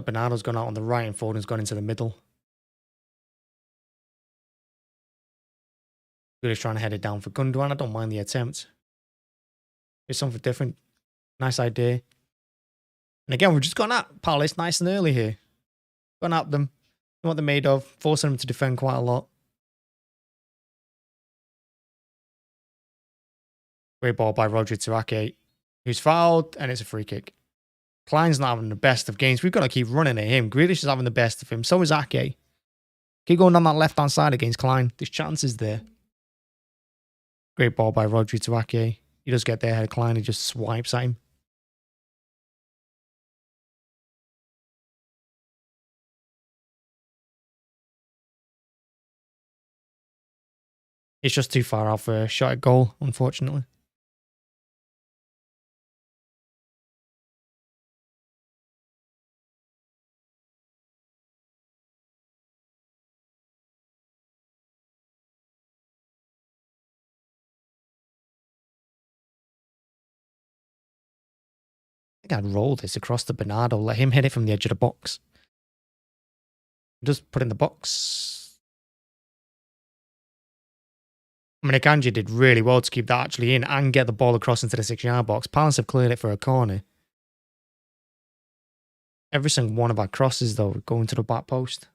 S1: Bernardo's gone out on the right and Foden's gone into the middle. Grealish trying to head it down for Gundogan. I don't mind the attempt. It's something different. Nice idea. And again, we've just gone at Palace nice and early here. Gone at them. What they're made of. Forcing them to defend quite a lot. Great ball by Rodri to Ake, who's fouled, and it's a free kick. Klein's not having the best of games. We've got to keep running at him. Grealish is having the best of him. So is Ake. Keep going down that left-hand side against Klein. There's chances there. Great ball by Rodri to Ake. He does get there ahead of Klein. He just swipes at him. It's just too far out for a shot at goal, unfortunately. I think I'd roll this across to Bernardo, let him hit it from the edge of the box. Just put it in the box. I mean, Akanki did really well to keep that actually in and get the ball across into the 6-yard box. Palace have cleared it for a corner. Every single one of our crosses, though, going to the back post.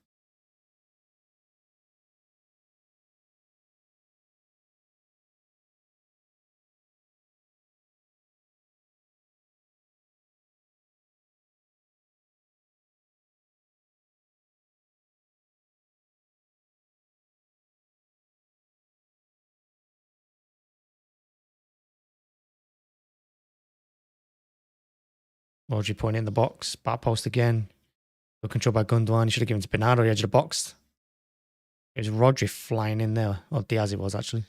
S1: Rodri putting it in the box. Back post again. Good control by Gundogan. He should have given it to Bernardo, the edge of the box. It was Rodri flying in there. Oh, Dias it was, actually.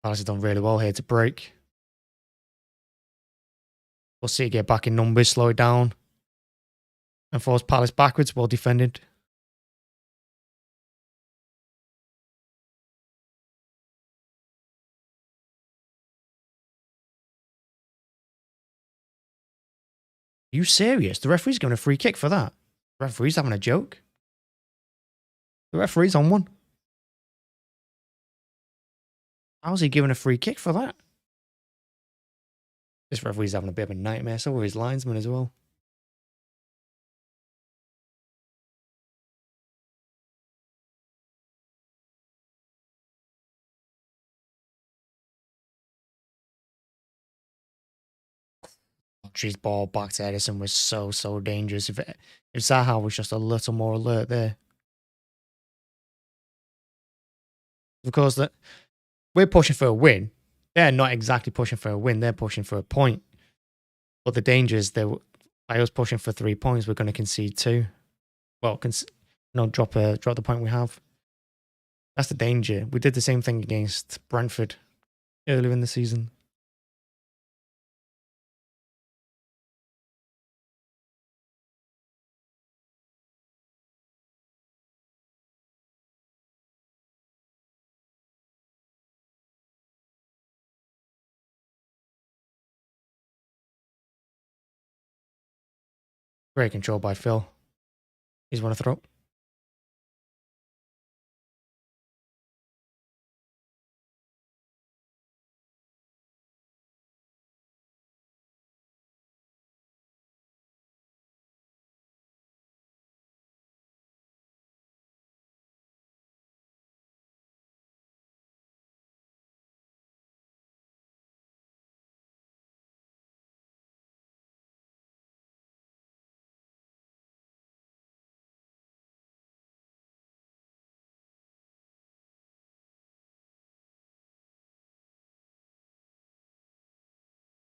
S1: Palace has done really well here to break. We'll see it get back in numbers, slow it down. And force Palace backwards, well defended. Are you serious? The referee's giving a free kick for that. The referee's having a joke. The referee's on one. How's he giving a free kick for that? This referee's having a bit of a nightmare. So are his linesmen as well. Rodri's ball back to Ederson was so dangerous. If Zaha was just a little more alert there. Of course, that we're pushing for a win. They're not exactly pushing for a win. They're pushing for a point. But the danger is that by us pushing for 3 points, we're going to concede 2. Well, drop the point we have. That's the danger. We did the same thing against Brentford earlier in the season. Great control by Phil. He's won a throw.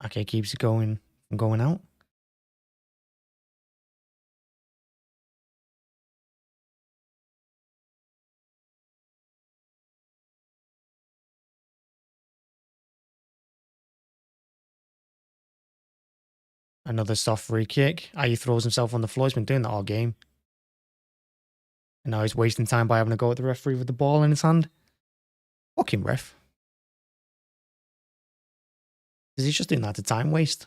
S1: Okay, keeps it going from going out. Another soft free kick. Aye throws himself on the floor. He's been doing that all game. And now he's wasting time by having a go at the referee with the ball in his hand. Fucking ref. Because he's just doing that to time waste.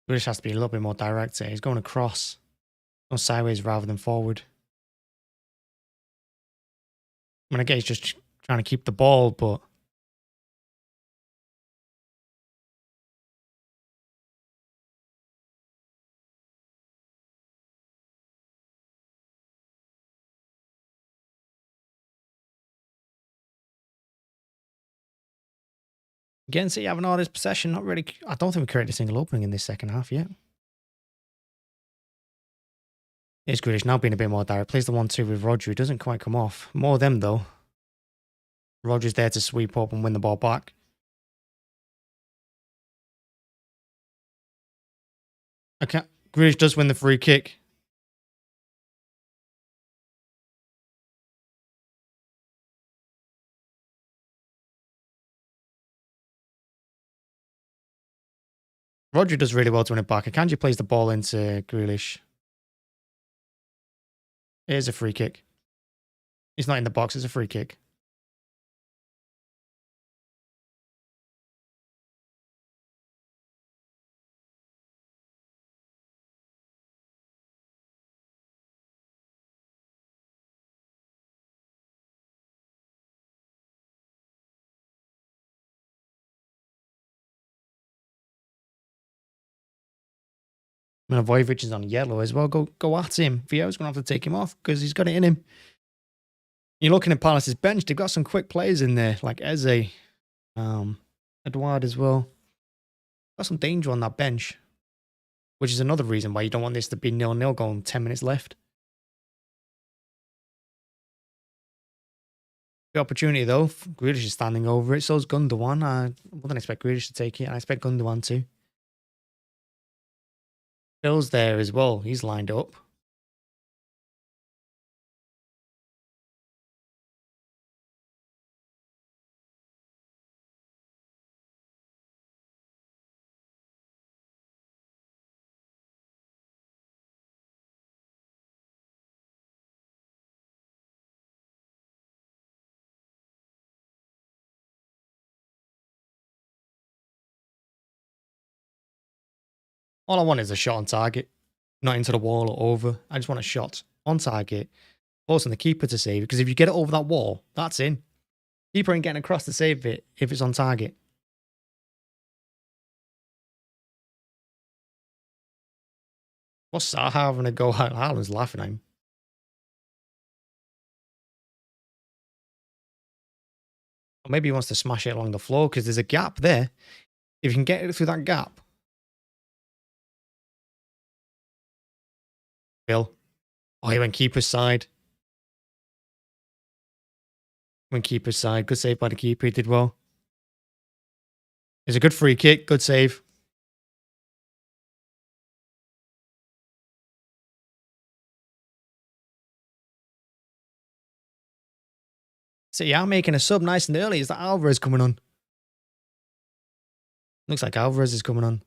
S1: Grealish has to be a little bit more direct here. He's going across. Going sideways rather than forward. I mean, I guess he's just trying to keep the ball, but... Again, City having all this possession, not really... I don't think we created a single opening in this second half yet. Here's Grealish now being a bit more direct. Plays the 1-2 with Rodri. Doesn't quite come off. More of them, though. Rodri's there to sweep up and win the ball back. Grealish does win the free kick. Rodri does really well to win it back. Akanki plays the ball into Grealish. Here's a free kick. He's not in the box. It's a free kick. I mean, Avoyevich is on yellow as well. Go at him. Vieira's going to have to take him off because he's got it in him. You're looking at Palace's bench. They've got some quick players in there, like Eze, Edouard as well. Got some danger on that bench, which is another reason why you don't want this to be 0-0 going 10 minutes left. The opportunity, though. Grealish is standing over it. So's Gundogan. I wouldn't expect Grealish to take it. I expect Gundogan to. Phil's there as well. He's lined up. All I want is a shot on target. Not into the wall or over. I just want a shot on target. Forcing the keeper to save it. Because if you get it over that wall, that's in. Keeper ain't getting across to save it if it's on target. What's Saha having a go at? Haaland's laughing at him. Or maybe he wants to smash it along the floor because there's a gap there. If you can get it through that gap. Phil. Oh, he went keeper's side. Went keeper's side. Good save by the keeper. He did well. It's a good free kick. Good save. So yeah, I'm making a sub nice and early. Is that Alvarez coming on? Looks like Alvarez is coming on.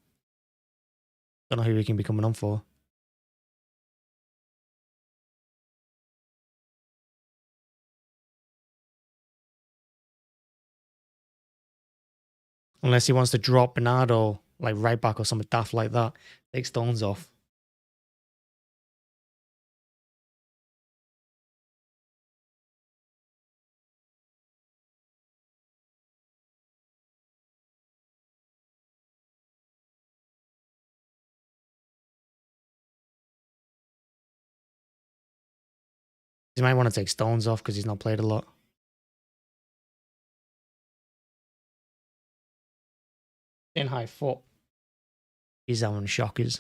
S1: Don't know who he can be coming on for. Unless he wants to drop Bernardo like right back or something daft like that. Take Stones off. He might want to take Stones off because he's not played a lot. In high foot. He's having shockers.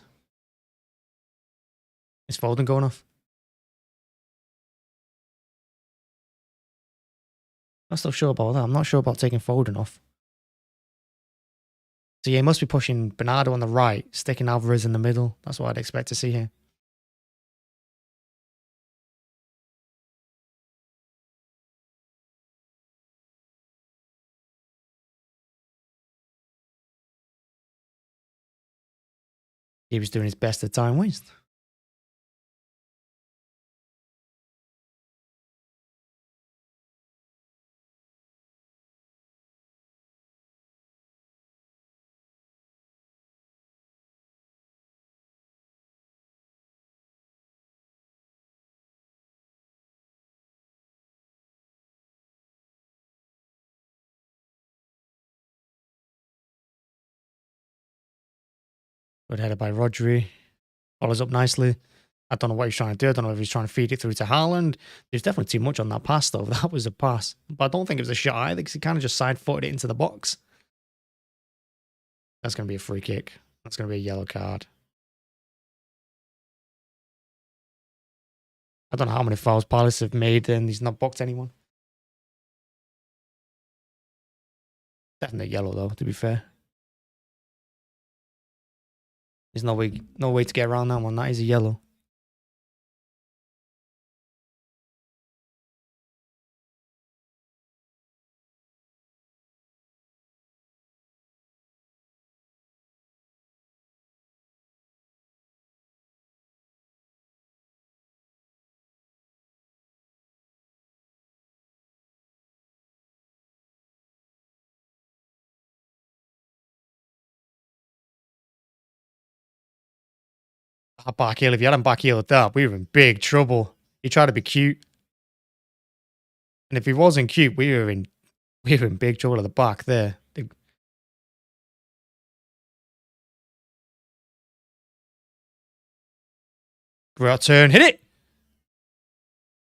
S1: Is Foden going off? I'm not so sure about that. I'm not sure about taking Foden off. So yeah, he must be pushing Bernardo on the right, sticking Alvarez in the middle. That's what I'd expect to see here. He was doing his best at time waste. Good header by Rodri. Follows up nicely. I don't know what he's trying to do. I don't know if he's trying to feed it through to Haaland. There's definitely too much on that pass, though. That was a pass. But I don't think it was a shot either because he kind of just side-footed it into the box. That's going to be a free kick. That's going to be a yellow card. I don't know how many fouls Palace have made and he's not booked anyone. Definitely yellow, though, to be fair. There's no way to get around that one. That is a yellow. Back heel. If you hadn't back heeled that, we were in big trouble. He tried to be cute. And if he wasn't cute, we were in big trouble at the back there. Great turn. Hit it!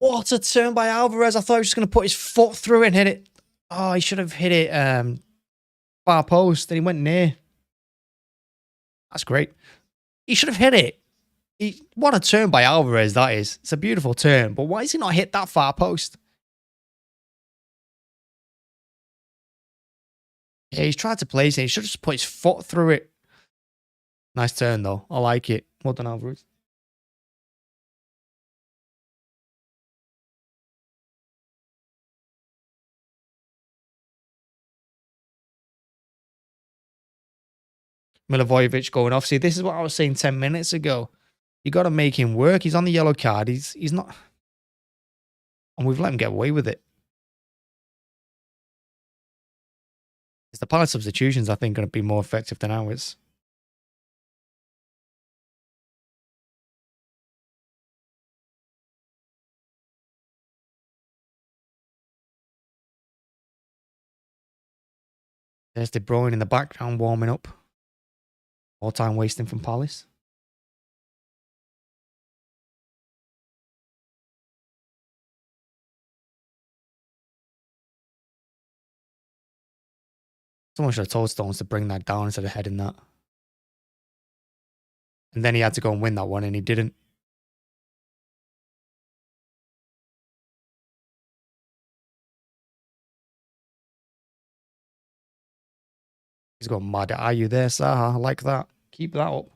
S1: What a turn by Alvarez. I thought he was just going to put his foot through it and hit it. Oh, he should have hit it far post. Then he went near. That's great. He should have hit it. What a turn by Alvarez that is. It's a beautiful turn. But why has he not hit that far post? Yeah, he's tried to place it. He should have just put his foot through it. Nice turn, though. I like it. Well done, Alvarez. Milivojevic going off. See, this is what I was saying 10 minutes ago. You got to make him work. He's on the yellow card. He's not... And we've let him get away with it. It's the Palace substitutions, I think, going to be more effective than ours. There's De Bruyne in the background warming up. All time wasting from Palace. Someone should have told Stones to bring that down instead of heading that. And then he had to go and win that one, and he didn't. He's going mad. Are you there, Saha? I like that. Keep that up.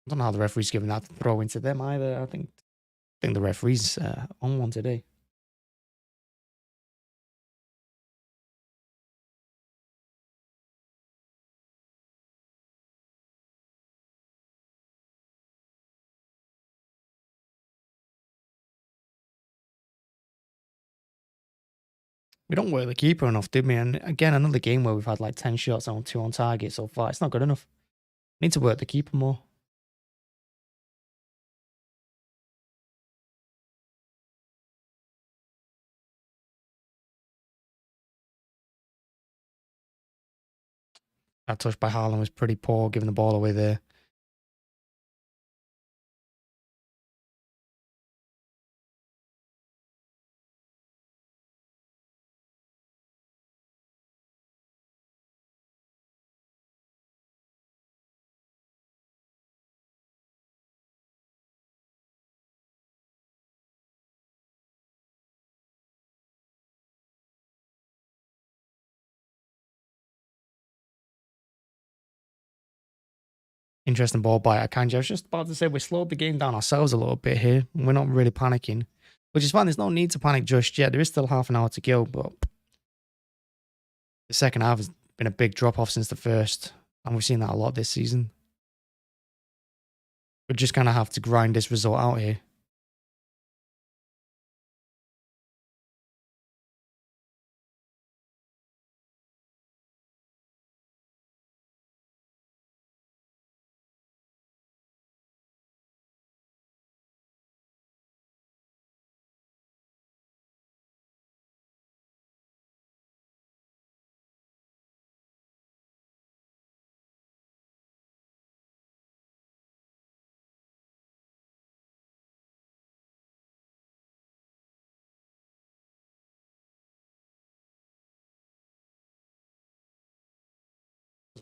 S1: I don't know how the referee's giving that throw into them either. I think the referee's on one today. We don't work the keeper enough, did we? And again, another game where we've had like 10 shots on 2 on target so far. It's not good enough. Need to work the keeper more. That touch by Haaland was pretty poor, giving the ball away there. Interesting ball by Akanki. I was just about to say we slowed the game down ourselves a little bit here. We're not really panicking, which is fine. There's no need to panic just yet. There is still half an hour to go, but the second half has been a big drop-off since the first, and we've seen that a lot this season. We just kind of have to grind this result out here.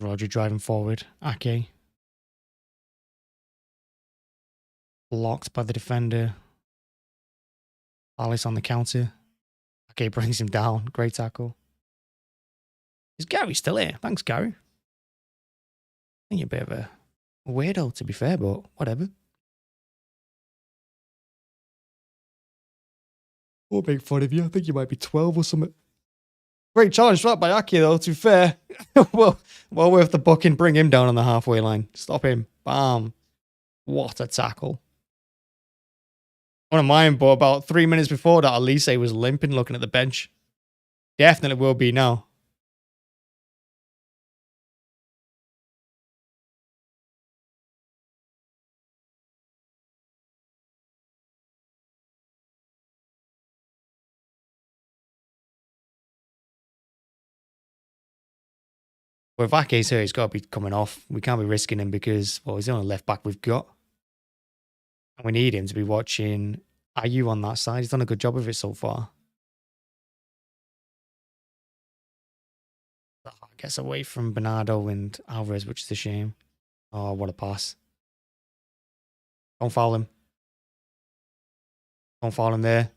S1: Rodri driving forward. Ake. Blocked by the defender. Alice on the counter. Ake brings him down. Great tackle. Is Gary still here? Thanks, Gary. I think you're a bit of a weirdo, to be fair, but whatever. Won't make fun of you. I think you might be 12 or something. Great challenge for that by Ake, though, to be fair. well worth the booking. Bring him down on the halfway line. Stop him. Bam. What a tackle. One of mine, but about 3 minutes before that, Elise was limping looking at the bench. Definitely will be now. But if Ake's here, he's got to be coming off. We can't be risking him because, well, he's the only left back we've got. And we need him to be watching Ayew on that side. He's done a good job of it so far. Gets away from Bernardo and Alvarez, which is a shame. Oh, what a pass. Don't foul him. Don't foul him there.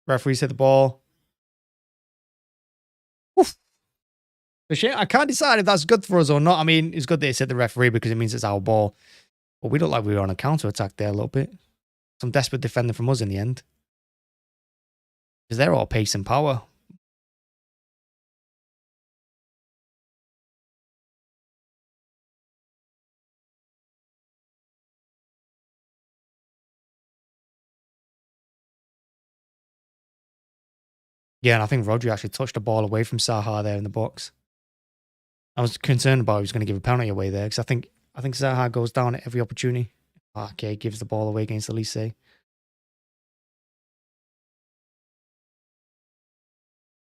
S1: Referees hit the ball. Oof. The shame. I can't decide if that's good for us or not. I mean, it's good that it's hit the referee because it means it's our ball. But we look like we were on a counter-attack there a little bit. Some desperate defending from us in the end. Because they're all pace and power. Yeah, and I think Rodri actually touched the ball away from Zaha there in the box. I was concerned about he was going to give a penalty away there because I think Zaha goes down at every opportunity. Okay, gives the ball away against Elise.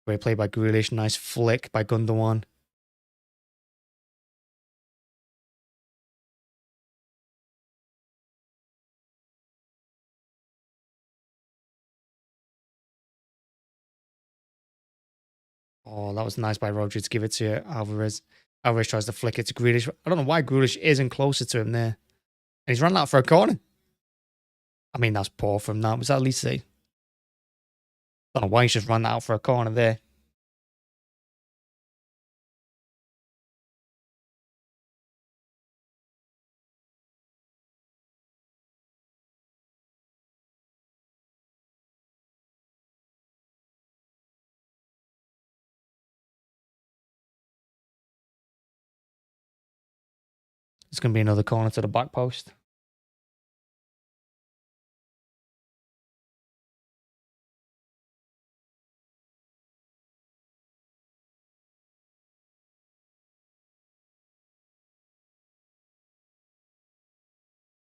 S1: Great play by Grealish. Nice flick by Gundogan. Oh, that was nice by Rodri to give it to Alvarez. Alvarez tries to flick it to Grealish. I don't know why Grealish isn't closer to him there. And he's run out for a corner. I mean, that's poor from that. Was that Elise? I don't know why he's just run out for a corner there. It's going to be another corner to the back post.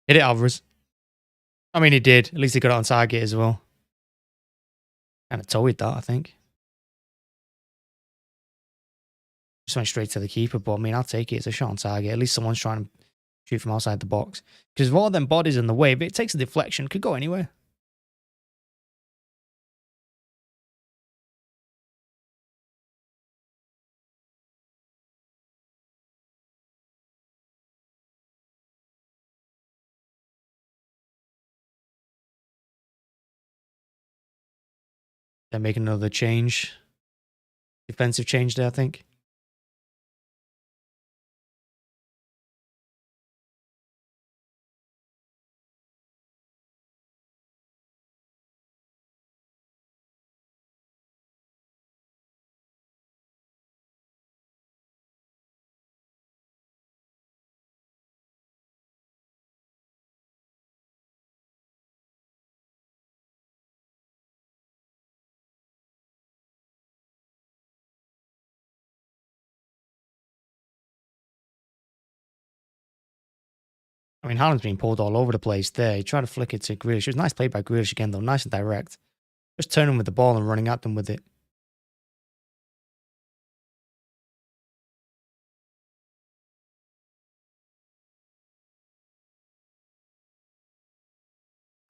S1: Hit it, Alvarez. I mean, he did. At least he got it on target as well. Kind of towed that, I think. Just went straight to the keeper, but I mean, I'll take it. It's a shot on target. At least someone's trying to shoot from outside the box. Because with all them bodies in the way, if it takes a deflection, it could go anywhere. They're making another change. Defensive change there, I think. I mean, Haaland's being pulled all over the place there. He tried to flick it to Grealish. It was a nice play by Grealish again, though. Nice and direct. Just turning with the ball and running at them with it.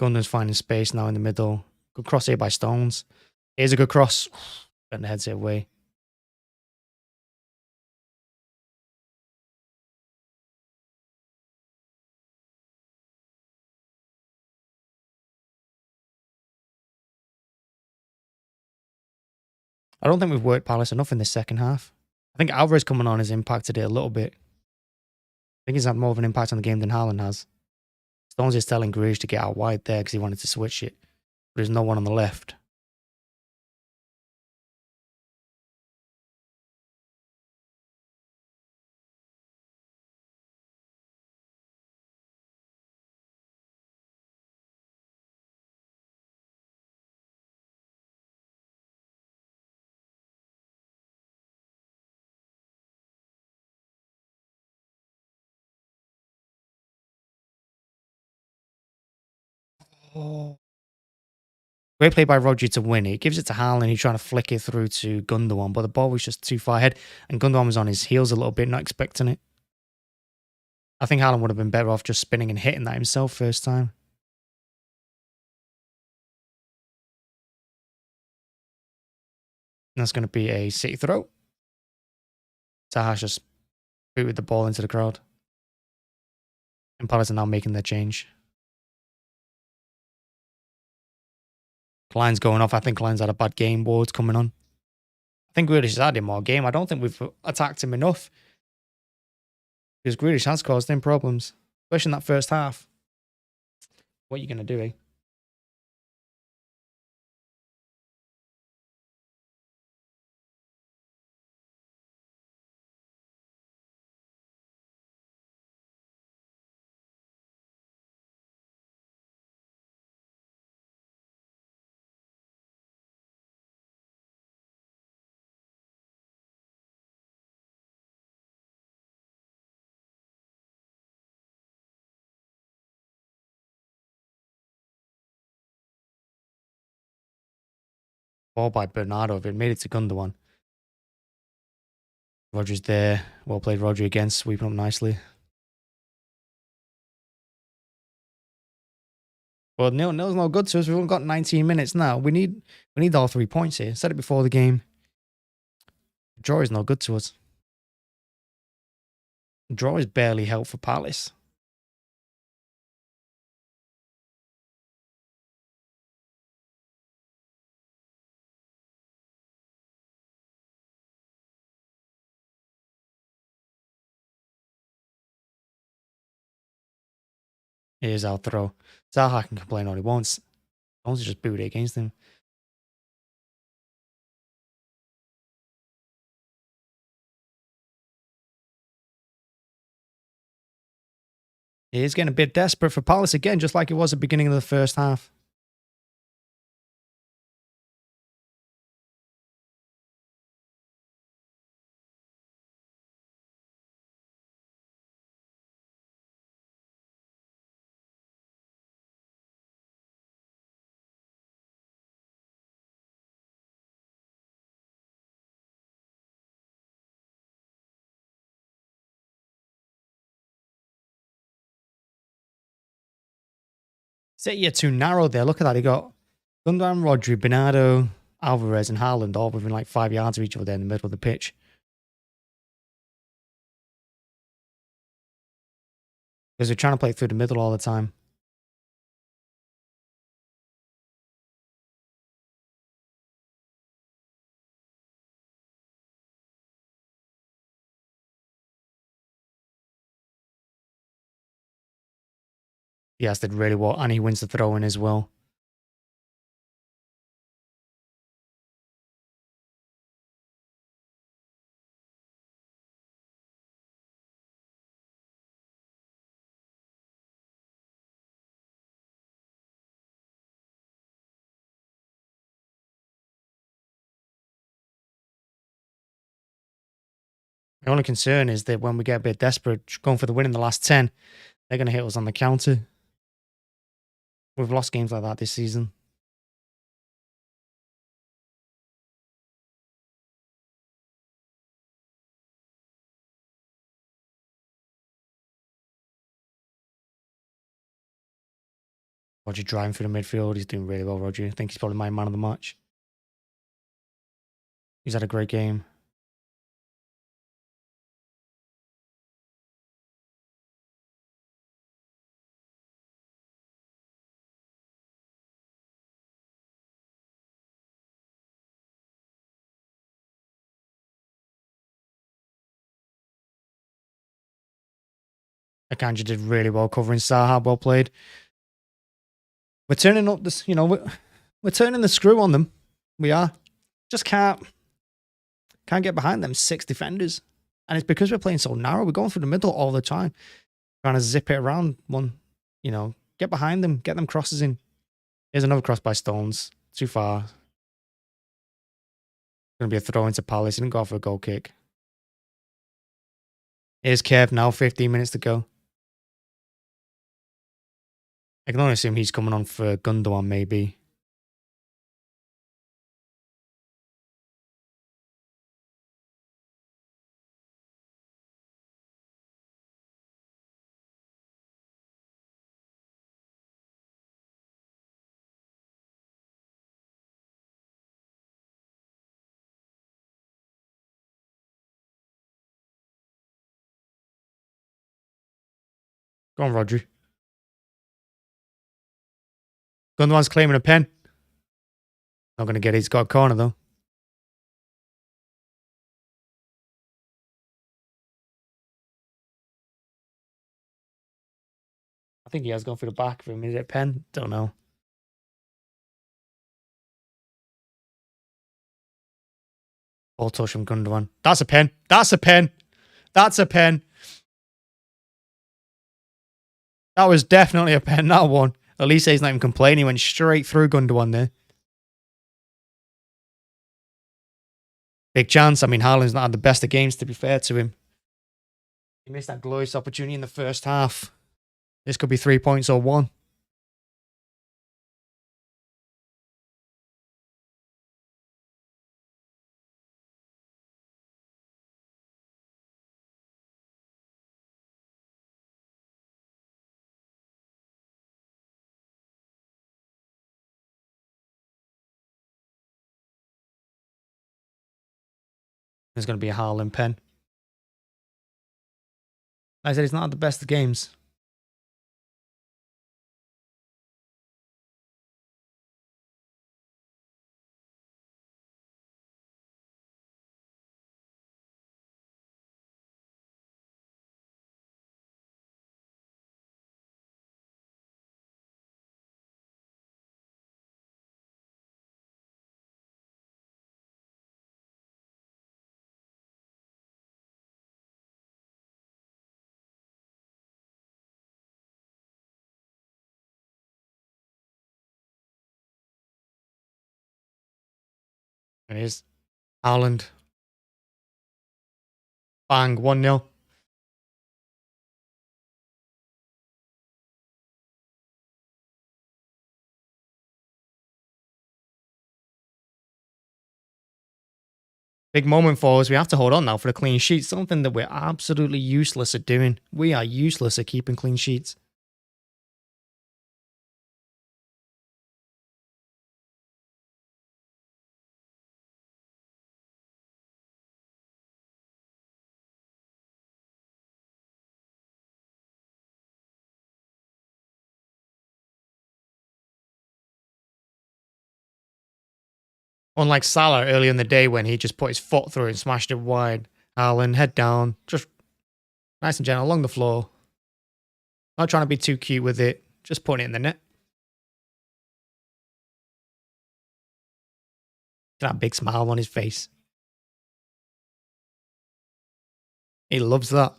S1: Gundogan's finding space now in the middle. Good cross here by Stones. Here's a good cross. And the heads it away. I don't think we've worked Palace enough in the second half. I think Alvarez coming on has impacted it a little bit. I think he's had more of an impact on the game than Haaland has. Stones is telling Grealish to get out wide there because he wanted to switch it. But there's no one on the left. Oh. Great play by Rodri to win it. He gives it to Haaland. He's trying to flick it through to Gundogan, but the ball was just too far ahead. And Gundogan was on his heels a little bit, not expecting it. I think Haaland would have been better off just spinning and hitting that himself first time. And that's going to be a City throw. Taha's just booted the ball into the crowd. And Palace are now making their change. Klein's going off. I think Klein's had a bad game. Ward's coming on. I think Grealish has had him more game. I don't think we've attacked him enough. Because Grealish has caused him problems. Especially in that first half. What are you going to do, eh? Ball by Bernardo. If it made it to Gundogan. Rodri's there. Well played Rodri again. Sweeping up nicely. Well, nil's no good to us. We've only got 19 minutes now. We need all 3 points here. Said it before the game. Draw is no good to us. Draw is barely help for Palace. Here's our throw. Zaha can complain all he wants. Stones just boot it against him. He is getting a bit desperate for Palace again, just like it was at the beginning of the first half. City are too narrow there. Look at that. He got Gundogan, Rodri, Bernardo, Alvarez, and Haaland all within like 5 yards of each other in the middle of the pitch. Because they're trying to play through the middle all the time. Dias did really well, and he wins the throw in as well. The only concern is that when we get a bit desperate, going for the win in the last 10, they're going to hit us on the counter. We've lost games like that this season. Rodri driving through the midfield. He's doing really well, Rodri. I think he's probably my man of the match. He's had a great game. Akanji did really well covering Saha. Well played. We're turning up this, we're turning the screw on them. We are. Just can't get behind them 6 defenders. And it's because we're playing so narrow. We're going through the middle all the time. Trying to zip it around one, get behind them, get them crosses in. Here's another cross by Stones. Too far. Going to be a throw into Palace. He didn't go for a goal kick. Here's Kev now, 15 minutes to go. I can only assume he's coming on for Gundogan, maybe. Go on, Rodri. Gundogan's claiming a pen. Not going to get it. He's got a corner, though. I think he has gone for the back of him. Is it a pen? Don't know. Ball touch from Gundogan. That's a pen. That's a pen. That's a pen. That was definitely a pen, that one. Elise is not even complaining. He went straight through Gundogan there. Big chance. I mean, Haaland's not had the best of games, to be fair to him. He missed that glorious opportunity in the first half. This could be 3 points or 1. There's going to be a Haaland pen. Like I said, he's not had the best of games. It is. Haaland. Bang, 1-0. Big moment for us. We have to hold on now for a clean sheet. Something that we're absolutely useless at doing. We are useless at keeping clean sheets. Unlike Salah earlier in the day when he just put his foot through it and smashed it wide. Haaland, head down, just nice and gentle along the floor. Not trying to be too cute with it, just putting it in the net. That big smile on his face. He loves that.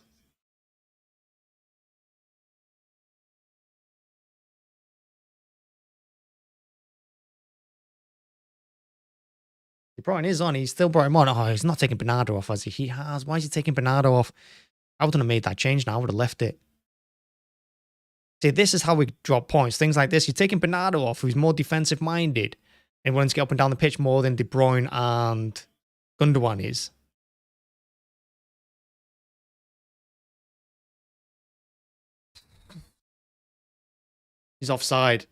S1: Bruyne is on. He's still brought him on. Oh, he's not taking Bernardo off, has he? He has. Why is he taking Bernardo off? I wouldn't have made that change now. I would have left it. See, this is how we drop points. Things like this. You're taking Bernardo off, who's more defensive-minded and wants to get up and down the pitch more than De Bruyne and Gundogan is. He's offside.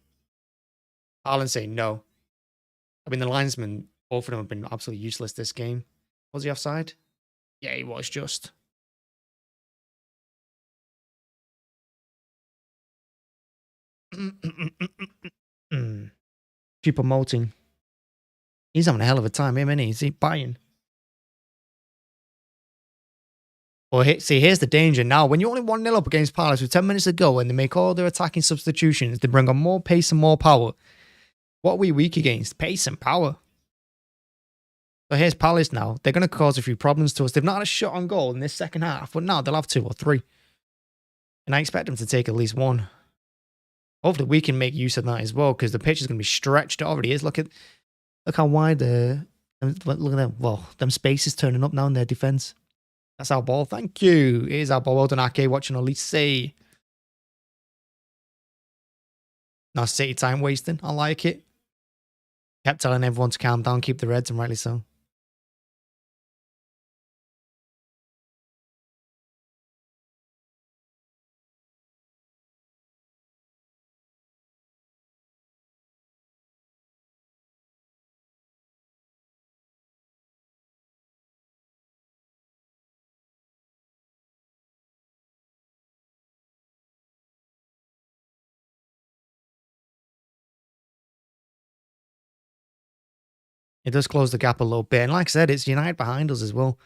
S1: Haaland saying no. I mean, the linesmen, both of them have been absolutely useless this game. Was he offside? Yeah, he was just. Keep promoting. He's having a hell of a time, him, isn't he? Is he buying? But see, here's the danger now. When you're only 1-0 up against Palace with 10 minutes to go and they make all their attacking substitutions, they bring on more pace and more power. What are we weak against? Pace and power. So here's Palace now. They're going to cause a few problems to us. They've not had a shot on goal in this second half, but now they'll have 2 or 3. And I expect them to take at least 1. Hopefully we can make use of that as well, because the pitch is going to be stretched. It already is. Look how wide look at them. Well, them spaces turning up now in their defence. That's our ball. Thank you. Here's our ball. Well done, Ake. Watching Elise. Now City time wasting. I like it. Kept telling everyone to calm down, keep the Reds, and rightly so. It does close the gap a little bit. And like I said, it's United behind us as well.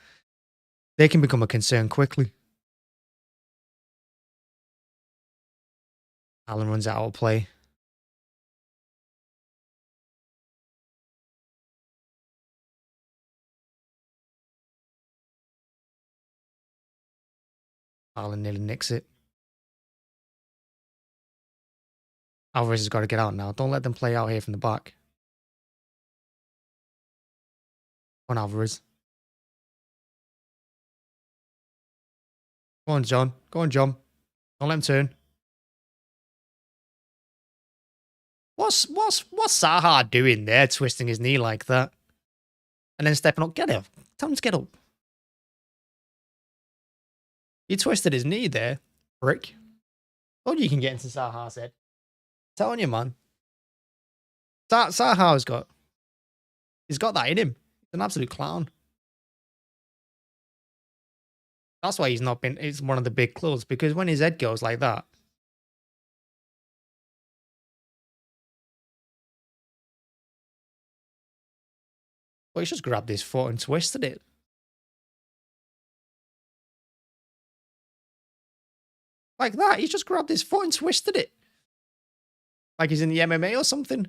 S1: They can become a concern quickly. Haaland runs out of play. Haaland nearly nicks it. Alvarez has got to get out now. Don't let them play out here from the back. Come on, Alvarez. Go on, John. Go on, John. Don't let him turn. What's Zaha doing there, twisting his knee like that? And then stepping up. Get up. Tell him to get up. He twisted his knee there, prick. Told you can get into Zaha's head. Telling you, man. Zaha's got that in him. He's an absolute clown. That's why he's not been. It's one of the big clubs, because when his head goes like that. Well, he's just grabbed his foot and twisted it. Like that. He's just grabbed his foot and twisted it. Like he's in the MMA or something.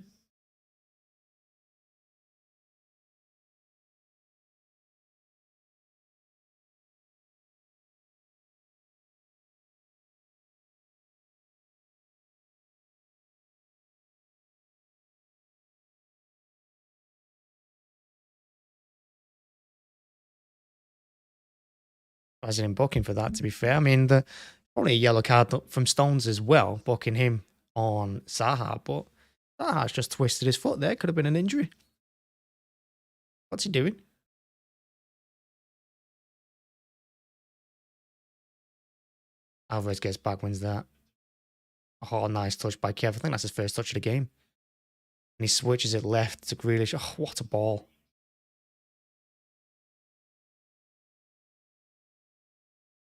S1: As in booking for that, to be fair. I mean, probably a yellow card from Stones as well, booking him on Zaha, but Zaha's just twisted his foot there. Could have been an injury. What's he doing? Alvarez gets back, wins that. Oh, nice touch by Kev. I think that's his first touch of the game. And he switches it left to Grealish. Oh, what a ball.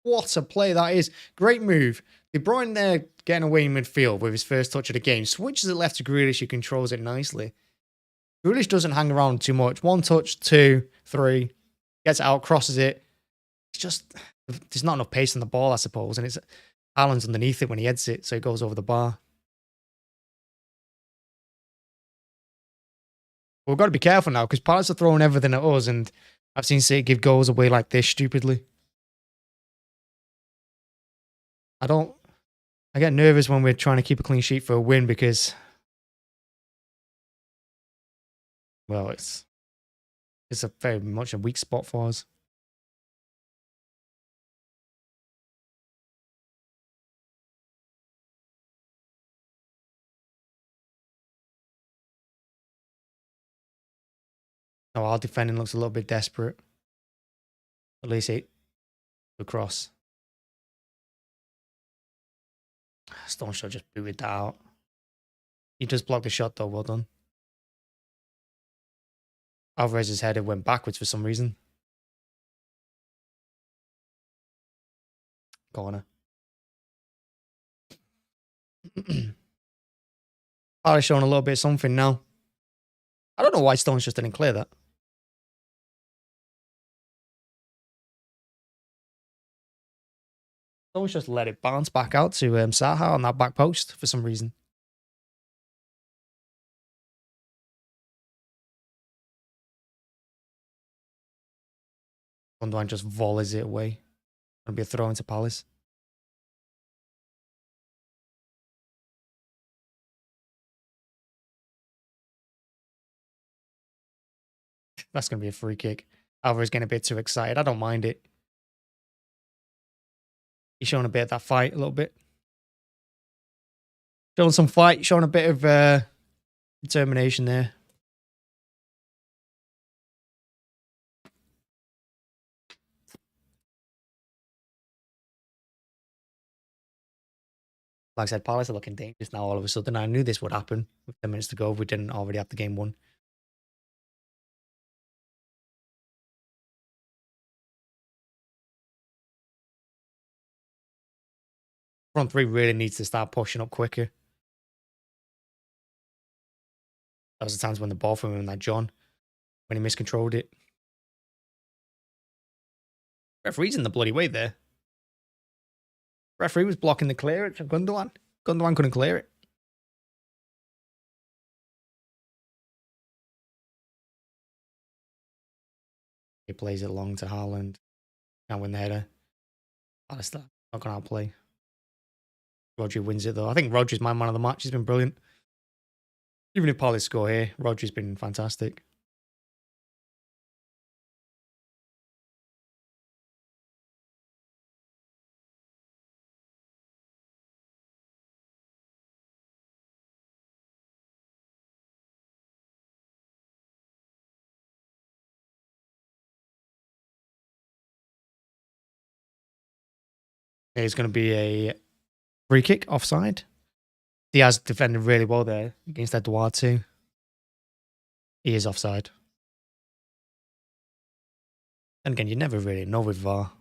S1: What a play that is. Great move. De Bruyne there getting away in midfield with his first touch of the game. Switches it left to Grealish, who controls it nicely. Grealish doesn't hang around too much. 1 touch, 2, 3. Gets it out, crosses it. It's just, there's not enough pace on the ball, I suppose. And it's Haaland's underneath it when he heads it, so it goes over the bar. We've got to be careful now, because Palace are throwing everything at us, and I've seen City give goals away like this stupidly. I get nervous when we're trying to keep a clean sheet for a win, because, well, it's a very much a weak spot for us. Oh, our defending looks a little bit desperate. At least 8 across. Stone Shaw just booted that out. He just blocked the shot though, well done. Alvarez's header went backwards for some reason. Corner. Palace showing a little bit of something now. I don't know why Stones just didn't clear that. Stones just let it bounce back out to Zaha on that back post for some reason. Gundogan just volleys it away. Gonna be a throw into Palace. That's gonna be a free kick. Alvarez getting a bit too excited. I don't mind it. He's showing a bit of that fight a little bit. Showing some fight, showing a bit of determination there. Like I said, Palace are looking dangerous now all of a sudden. I knew this would happen with 10 minutes to go if we didn't already have the game won. Front three really needs to start pushing up quicker. That was the times when the ball from him and that John, when he miscontrolled it. Referee's in the bloody way there. Referee was blocking the clearance of Gundogan. Gundogan couldn't clear it. He plays it long to Haaland. Can't win the header. Alistair, not going to outplay. Rodri wins it though. I think Rodri's my man of the match. He's been brilliant. Even if Palace score here, Rodri's been fantastic. It's going to be a free kick offside. Diaz defended really well there against Eduard too. He is offside. And again, you never really know with VAR.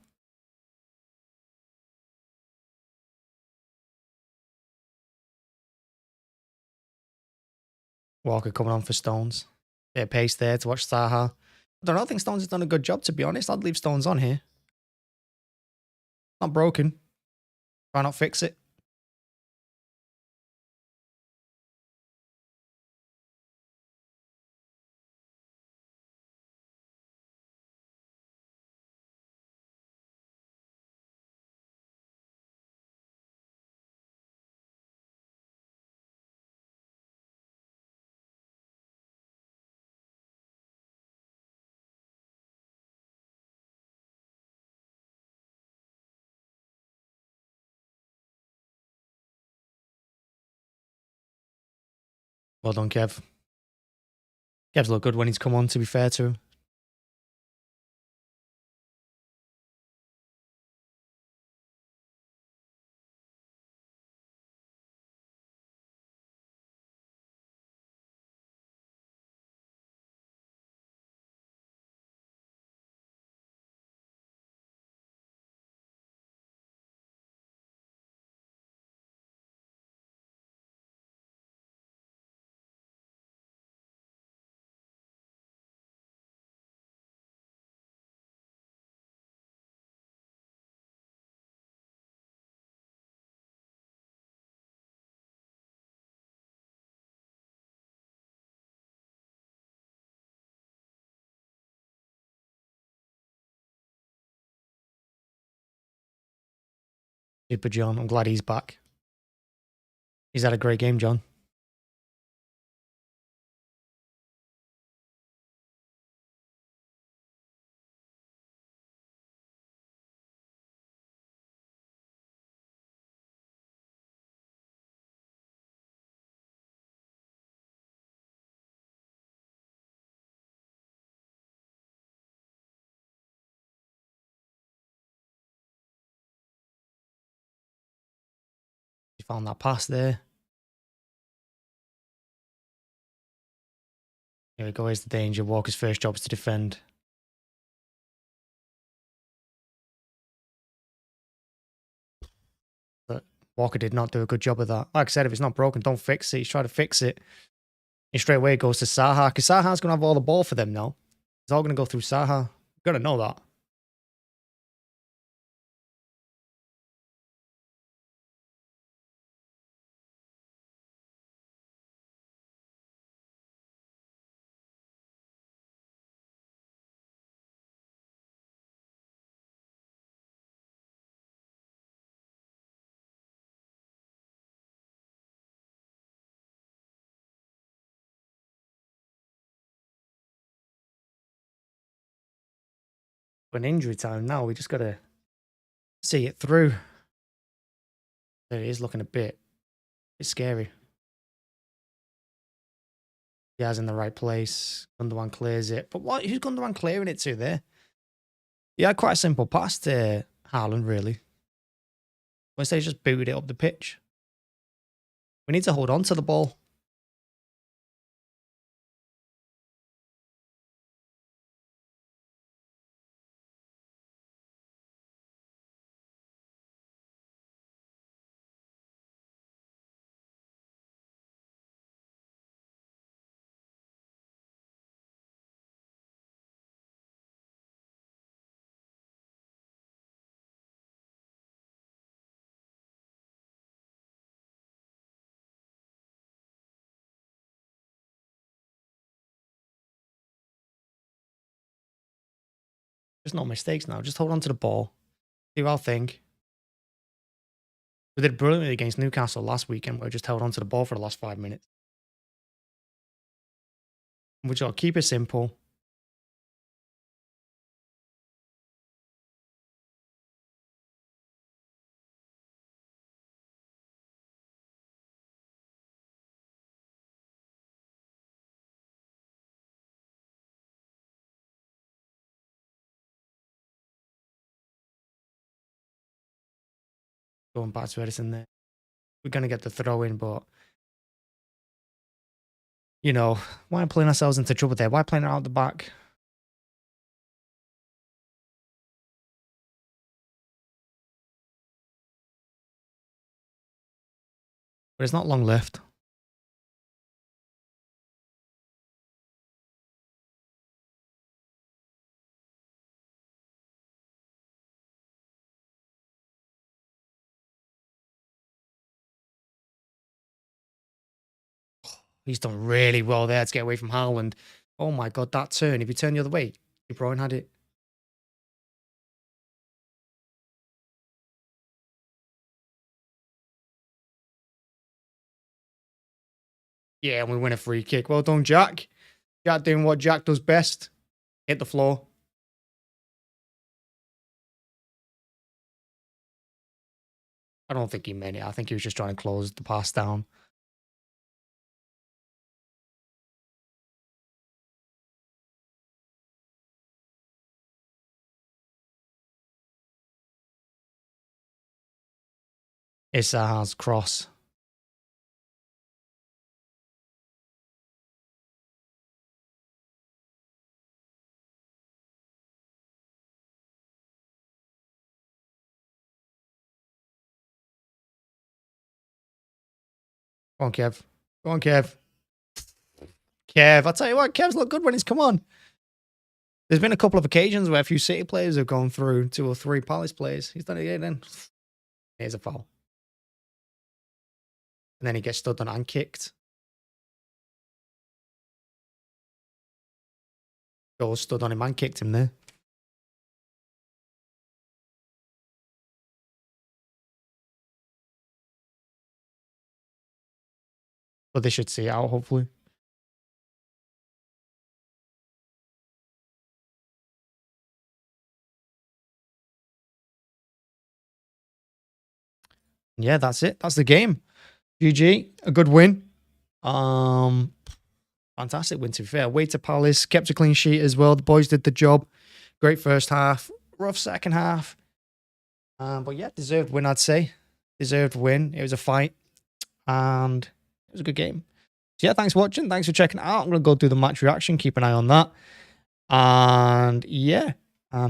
S1: Walker coming on for Stones. Bit of pace there to watch Zaha. I think Stones has done a good job, to be honest. I'd leave Stones on here. Not broken. Try not fix it. Well done, Kev. Kev's looked good when he's come on, to be fair to him. Super John. I'm glad he's back. He's had a great game, John. He found that pass there. Here we go. Here's the danger. Walker's first job is to defend. But Walker did not do a good job of that. Like I said, if it's not broken, don't fix it. He's trying to fix it. And straight away it goes to Zaha. Because Saha's going to have all the ball for them now. It's all going to go through Zaha. You've got to know that. an injury time now. We just got to see it through. There it is, looking a bit scary. Diaz in the right place. Gundogan clears it. But who's Gundogan clearing it to there? Yeah, quite a simple pass to Haaland, really. Instead, he's just booted it up the pitch. We need to hold on to the ball. There's no mistakes now. Just hold on to the ball. Do our thing. We did brilliantly against Newcastle last weekend. We just held on to the ball for the last 5 minutes. We just got to keep it simple. Going back to Ederson there. We're going to get the throw in, but you know, why playing ourselves into trouble there? Why playing it out the back? But it's not long left. He's done really well there to get away from Haaland. Oh my God, that turn. If you turn the other way, Bruyne had it. Yeah, and we win a free kick. Well done, Jack. Jack doing what Jack does best. Hit the floor. I don't think he meant it. I think he was just trying to close the pass down. It's Zaha's cross. Go on, Kev. Go on, Kev. Kev, I'll tell you what, Kev's looked good when he's come on. There's been a couple of occasions where a few City players have gone through 2 or 3 Palace players. He's done it again then. Here's a foul. And then he gets stood on and kicked. Goal stood on him and kicked him there. But they should see it out, hopefully. Yeah, that's it. That's the game. GG. A good win. Fantastic win, to be fair. Away to Palace. Kept a clean sheet as well. The boys did the job. Great first half. Rough second half. But yeah, deserved win, I'd say. Deserved win. It was a fight. And it was a good game. So yeah, thanks for watching. Thanks for checking it out. I'm going to go do the match reaction. Keep an eye on that. And yeah,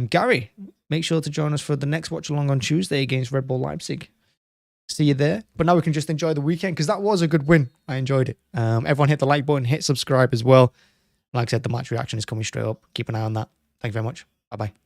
S1: Gary, make sure to join us for the next watch along on Tuesday against Red Bull Leipzig. See you there. But now we can just enjoy the weekend because that was a good win. I enjoyed it. Everyone hit the like button, hit subscribe as well. Like I said, the match reaction is coming straight up. Keep an eye on that. Thank you very much. Bye-bye.